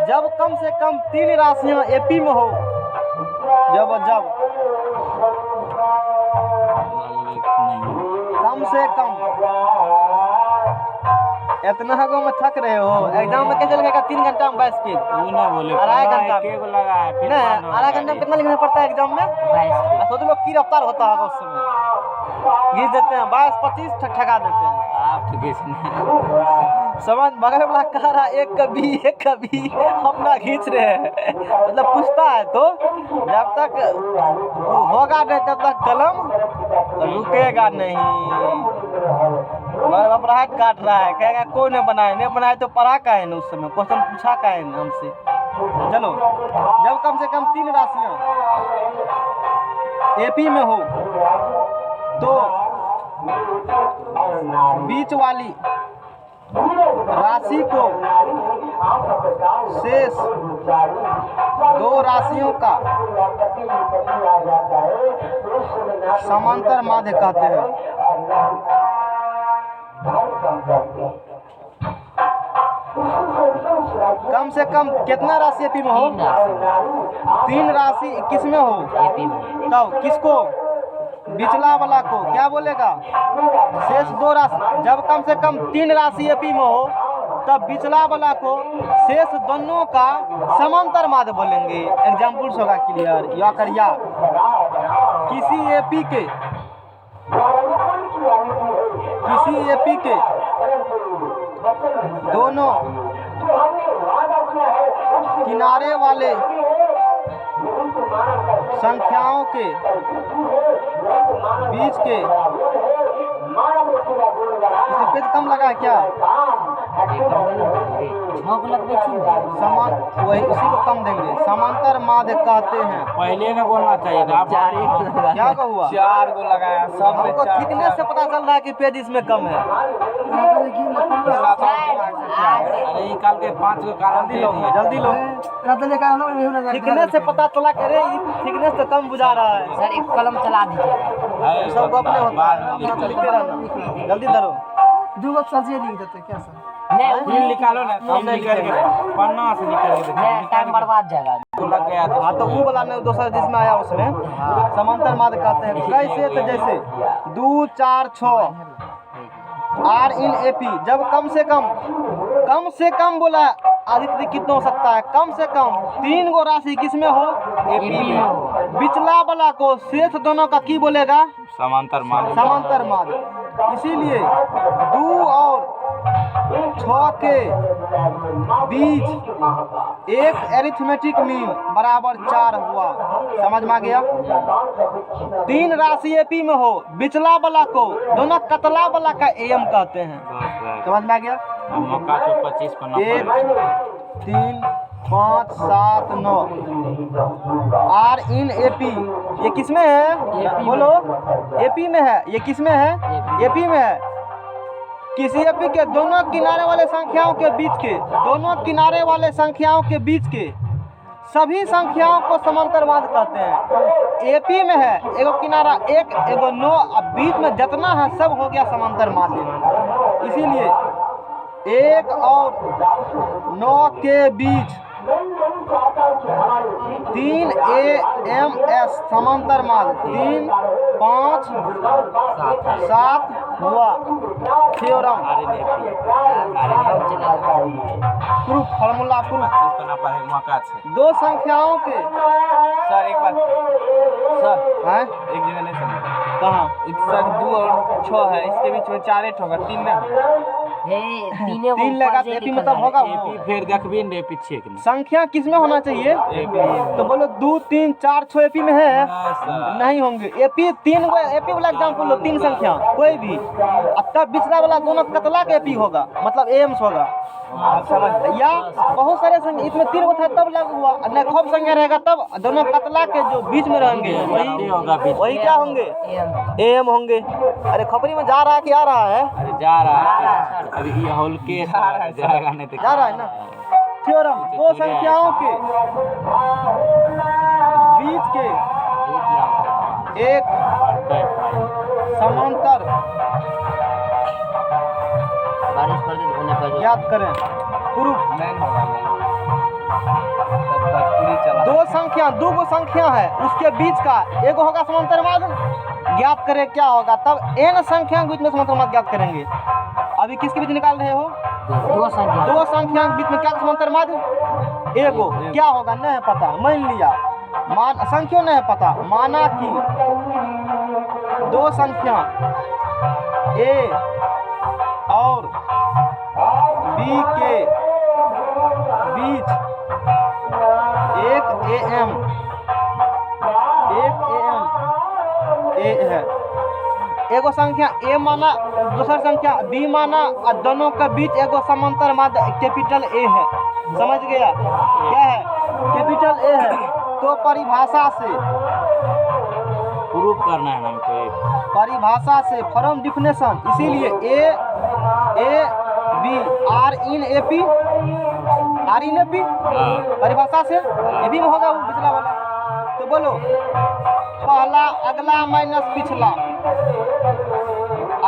जब कम से कम 3 राशियां AP में हो जब कम से कम इतना गो में थक रहे हो एग्जाम में कैसे लगेगा 3 घंटा में 22 पेज
तू ना बोले
अढ़ाई घंटा में।
के को लगा है फिर
नहीं आधा घंटा में कितना लिखना पड़ता है एग्जाम में
22
सोच लो की रफ्तार होता होगा उस समय घीच देते हैं 22-25 ठगा देते हैं
आप तो किसी ने
समझ बगल वाला कह रहा एक कभी अपना खींच रहे हैं मतलब पूछता है तो जब तक वो होगा नहीं तब तक कलम रुकेगा नहीं हमारे घबराहट काट रहा है कहेगा कोई नहीं बनाए तो पढ़ा का है ना उस समय क्वेश्चन पूछा का है ना हमसे चलो जब कम से कम 3 राशियां AP में हो तो बीच वाली राशि को शेष 2 राशियों का समांतर माध्य कहते हैं कम से कम कितना राशि AP में हो 3 राशि किस में हो
AP में
तब किसको बिचला वाला को क्या बोलेगा शेष 2 राशि जब कम से कम 3 राशि AP में हो तब बिचला वाला को शेष दोनों का समांतर माध्य बोलेंगे एग्जाम्पल्स होगा क्लियर या करिया किसी AP के दोनों किनारे वाले संख्याओं के बीच के इसमें पेज कम लगा है क्या
झोंक लगबे छी ने
समान वही उसी को कम देंगे समांतर माध्य कहते हैं
पहले ना बोलना चाहिए था आप
क्या हुआ
4 को लगाया सब में
हमको थिकनेस से पता चल रहा है कि पेज इसमें कम है
अरे निकाल के 5 को कारण दे दिए
जल्दी लो थिकनेस से पता चला कि अरे थिकनेस तो कम बुझा रहा है
सर एक कलम चला दीजिएगा
है,
सब अपने होता
बाद
है
में
अपना
लिख
लिखते रहना जल्दी धरो
दूगो सब्जी लिख देते क्या सर
नहीं
फिर निकालो ना सब निकल के पन्ना से निकल के
नहीं टाइम बर्बाद जाएगा
देखो लग गया तो
हाँ तो वो वाला ने दूसरा जिसमें आया उसमें समांतर माध्य कहते हैं कैसे तो जैसे 2 4 6 R in AP जब कम से कम बोला अधिक कितना हो सकता है कम से कम 3 गो राशि किसमें हो
AP में हो
बिचला वाला को शेष दोनों का की बोलेगा
समांतर मान
समांतर माध्य इसीलिए 2 और 6 के बीच एक एरिथमेटिक मीन बराबर 4 हुआ समझ में आ गया 3 राशि AP में हो बिचला वाला को दोनों कतला वाला का AM कहते हैं समझ में आ गया
मौका तो 25 पन्ना
1 3 5 7 9 R in AP ये किसमें है बोलो AP में है ये किसमें है AP में है किसी AP के दोनों किनारे वाले संख्याओं के बीच के सभी संख्याओं को समांतर माध्य कहते हैं AP में है एगो किनारा एगो 9 अब बीच में जितना है सब हो गया समांतर माध्य इसीलिए 1 और 9 के बीच 3 AMS समांतर माध्य 3 5 7 हुआ थ्योरम प्रूफ फार्मूला प्रूफ
25 पन्ना पर एक मौका है
2 संख्याओं के
सर एक बात सर
हैं
एक जगह नहीं समझ
कहाँ
सर 2 और 6 है इसके बीच में 4 होगा 3 ना
तीने
3 लगा तो AP मतलब होगा वो
एपी फिर देखबी ने पीछे के
संख्या किसमें होना चाहिए तो बोलो 2 3 4 6 AP में है नहीं होंगे AP 3 गो AP वाला एग्जांपल लो 3 संख्या कोई भी अब तब बिचला वाला दोनों कतला के AP होगा मतलब AMS होगा आप समझ या बहुत सारे संख्या इसमें 3 गो था तब लागू हुआ नहीं खूब संख्या रहेगा तब दोनों कतला के जो बीच में रहेंगे
वही होगा बीच
वही क्या होंगे AM होंगे अरे खपरी में जा रहा है कि आ रहा है
अरे जा रहा है अभी ये होल के जाएगा नहीं तो
जा रहा है ना थ्योरम 2 संख्याओं के बीच के एक समांतर
बारिश कर दी होने पर
ज्ञात करें। प्रूफ। दो गो संख्या है, उसके बीच का एक होगा समांतर माध्य, ज्ञात करें क्या होगा। तब n संख्या के बीच में समांतर माध्य ज्ञात करेंगे। अभी किसके बीच निकाल रहे हो?
दो संख्या
दो संख्या के बीच में क्या समांतर माध्य? एगो। क्या होगा नहीं है पता, मान लिया संख्या नहीं है पता, माना कि दो संख्या a और b के बीच एक am a है। एगो संख्या a माना, दूसरा संख्या b माना, और दोनों के बीच एगो समांतर माध्य कैपिटल A है। समझ गया? क्या है? कैपिटल A है। तो परिभाषा से
प्रूफ करना है हमको।
परिभाषा से फ्रॉम डिफिनेशन, इसीलिए a b are in A P, are in A P परिभाषा से ये भी होगा वो पिछला वाला। तो बोलो पहला अगला माइनस पिछला,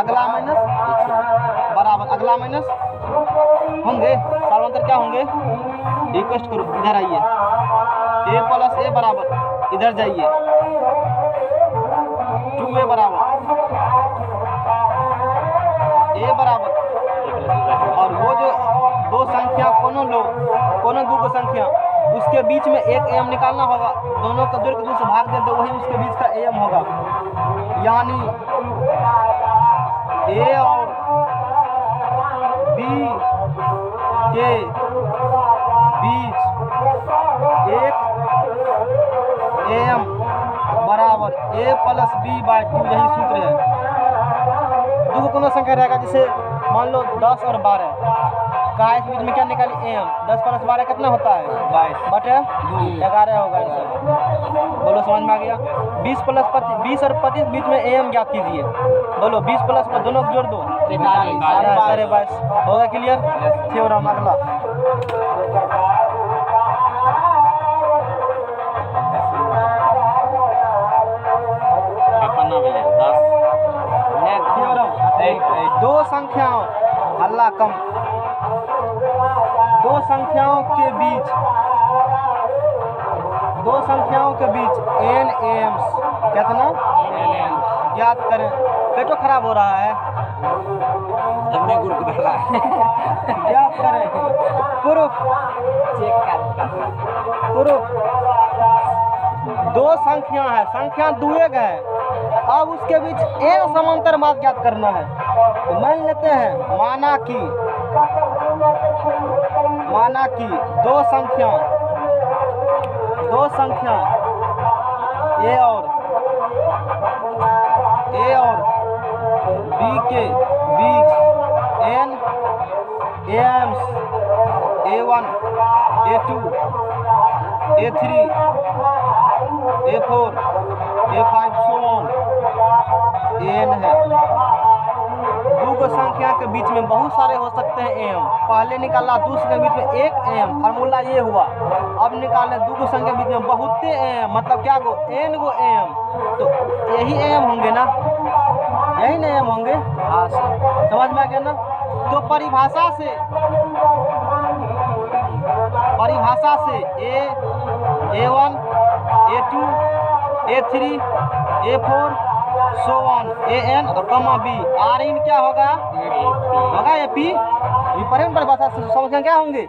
अगला माइनस बराबर अगला माइनस होंगे। सार्वंतर क्या होंगे? रिक्वेस्ट करो इधर आइए। a प्लस a बराबर इधर जाइए 2a बराबर a बराबर, और वो जो दो संख्या कोनो दो को संख्या उसके बीच में एक एम निकालना होगा। दोनों का जोड़ के दूर से भाग दे तो वही उसके बीच का एम होगा। यानी ए और बी के बीच एक एम बराबर a प्लस बी बाई 2, यही सूत्र है। दो कोनो संख्या रहेगा, जैसे मान लो 10 और 12 का इस बीच में क्या निकाली एम। 10 प्लस 12 कितना होता है? 22 बटे 11 होगा आंसर। बोलो समझ में आ गया? 20 प्लस 25, 20 और 25 बीच में एम ज्ञात कीजिए। बोलो 20 प्लस पर दोनों को जोड़ दो 22 होगा। क्लियर? थ्योरम अगला।
पन्ना भी है 10।
दो संख्याओं हल्ला कम, दो संख्याओं के बीच n एम्स कितना ज्ञात करें। पेटो खराब हो रहा है,
हमने गुरगुरा है।
ज्ञात करें। प्रूफ। दो संख्या है, संख्या दुएग है, अब उसके बीच n समांतर माध्य ज्ञात करना है। तो मान लेते हैं माना कि दो संख्या a और b के बीच n AIIMS a1 a2 a3 a4 a5 so on n है। दो संख्या के बीच में बहुत सारे हो सकते हैं एम। पहले निकाला दूसरे के बीच में एक एम, फार्मूला ये हुआ। अब निकाले दो संख्या के बीच में बहुते एम, मतलब क्या गो एन गो एम, तो यही एम होंगे ना, यही ना एम होंगे।
हाँ सर।
समझ में आ गया ना? तो परिभाषा से a1 a2 a3 a4 so on an और कमा b। आर इन क्या होगा? एपी। ये परेन परिभाषा से संख्या क्या होंगे?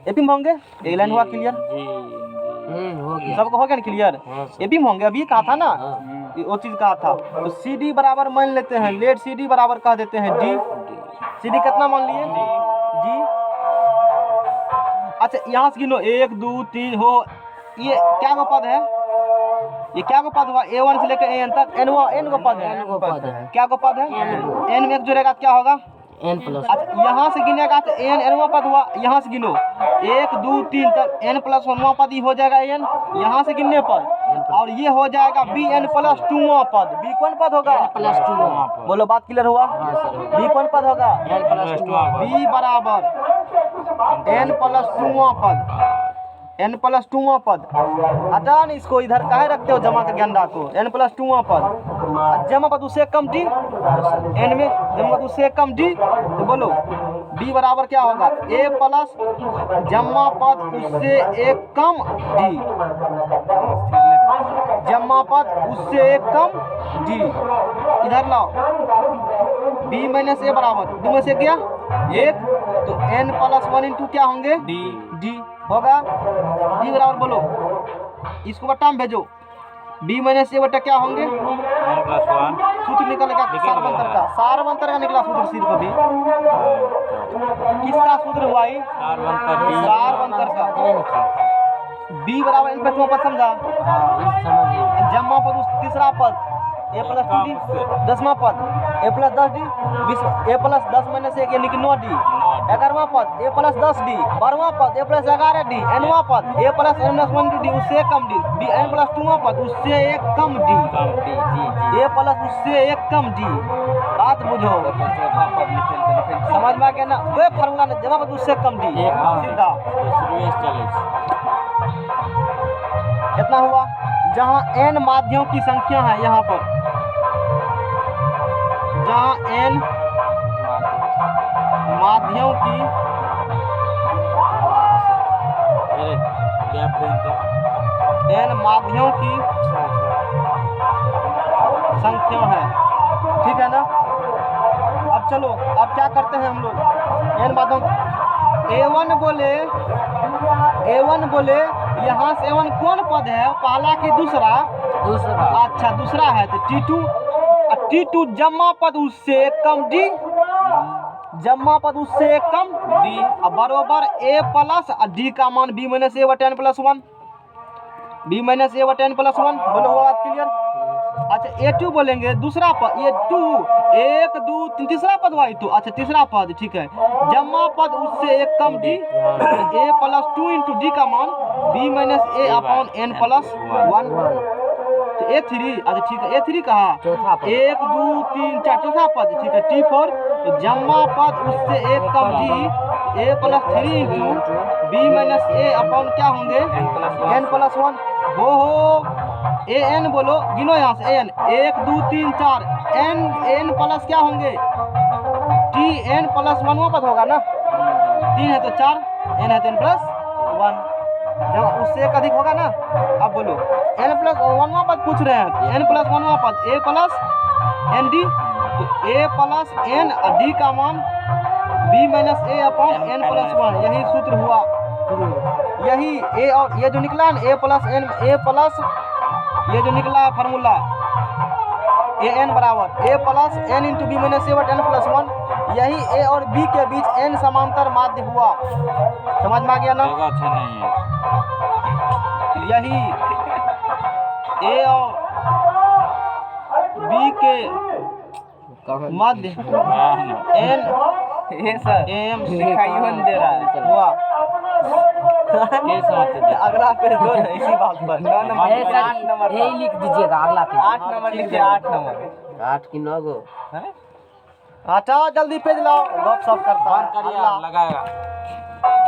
एपी में होंगे। एक लाइन हुआ क्लियर?
हो गया।
सबको हो गया ना क्लियर? एपी में होंगे। अभी कहा था ना, वो चीज कहा था। तो सी डी बराबर मान लेते हैं, लेट सी डी बराबर कह देते हैं डी। सी डी कितना मान लिए? डी। अच्छा यहाँ से गिनो 1 2 3 हो, ये क्या को पद है? ये क्या को पद हुआ? a1 से लेकर an तक n को पद है। क्या को पद है? n में एक जोड़ेगा क्या होगा?
n plus.
अच्छा यहाँ से गिनेगा तो n पद हुआ। यहाँ से गिनो 1 2 3 तक n प्लस 1वां पद ही हो जाएगा n यहाँ से गिनने पर, और ये हो जाएगा bn प्लस 2वां पद। b कौन पद होगा?
प्लस 2।
बोलो बात क्लियर हुआ? b कौन पद होगा?
n plus 2।
b बराबर n प्लस 2वां पद। n प्लस 2वां पद, हटा नहीं इसको, इधर काहे रखते हो जमा के गेंडा को, n प्लस 2वां पद, जमा पद उससे कम d, n में जमा पद उससे कम d, तो बोलो d बराबर क्या होगा, a प्लस जमा पद उससे एक कम d, जमा पद उससे एक कम d, इधर लाओ b माइनस a बराबर, d में से क्या 1, तो n प्लस 1 इंटू क्या होंगे d होगा, d बराबर बोलो, इसको बट्टा में भेजो, b माइनस a बट्टा क्या होंगे,
n+1
सूत्र निकलेगा सारवंतर का, सारवंतर का निकला सूत्र सिर्फ अभी, किसका सूत्र हुआ ये, सारवंतर का, b बराबर n प्लस 2 पद समझा, जमा पद उस तीसरा पद a प्लस 2d, 10वां पद a plus 10d, 20 a plus 10 minus 1 यानी कि 9d, 11वां पद a प्लस 10d, 12वां पद a प्लस 11d, nवां पद a प्लस n+1 उससे कम d, b n प्लस 2वां पद उससे एक कम d, a प्लस उससे एक कम d, बात बुझो, समझ में आ गया ना, वे फार्मूला ने जमा पद उससे कम d, सीधा कितना हुआ, जहाँ n माध्ययों की संख्या है, यहाँ पर जहाँ n माध्ययों की n माध्ययों की संख्या है, ठीक है ना। अब चलो, अब क्या करते हैं हम लोग, n माध्ययों a1 बोले यहाँ से a1 कौन पद है, पहला कि दूसरा, अच्छा दूसरा है, तो t2 जमा पद उससे कम d, जमा पद उससे कम d, अब बरोबर a प्लस d का मान b माइनस a बटा n plus 1, b minus a बटा n प्लस 1, बोलो हुआ बात क्लियर। अच्छा a2 बोलेंगे दूसरा पद, a2 1 2 3 तीसरा पद हुआ तो, अच्छा तीसरा पद ठीक है, जमा पद उससे एक कम d, a plus 2 into d का मान b minus a upon n plus 1, तो a3, अच्छा ठीक है a3 कहा 1 2 3 4 चौथा पद ठीक है, t4 तो जमा पद उससे एक कम d, a plus 3 into b minus a upon क्या होंगे n प्लस 1, हो an बोलो, गिनो यहाँ से an 1 2 3 4, n प्लस क्या होंगे t n प्लस 1वां पद होगा ना, 3 है तो 4, n है तो n प्लस 1, जब उससे एक अधिक होगा ना। अब बोलो n प्लस 1वां पद पूछ रहे हैं, n प्लस 1वां पद a प्लस n d, तो a प्लस n d का मान b minus a upon n plus 1, यही सूत्र हुआ, यही a और ये जो निकला ना a plus n, a plus ये जो निकला है फार्मूला a n बराबर a plus n into B minus a बटा n प्लस 1, यही a और b के बीच n समांतर माध्य हुआ, समझ में आ गया ना, यही a और b के मध्य n m सिखाइए दे रहा है हुआ, अगला पेज दो ना इसी बात पर, 9 नंबर 8 नंबर
यही लिख दीजिएगा, अगला पेज
8 नंबर लिखिए, 8 नंबर
8 की 9 गो
अच्छा जल्दी पेज लाओ, गप सप करता है
लगाएगा।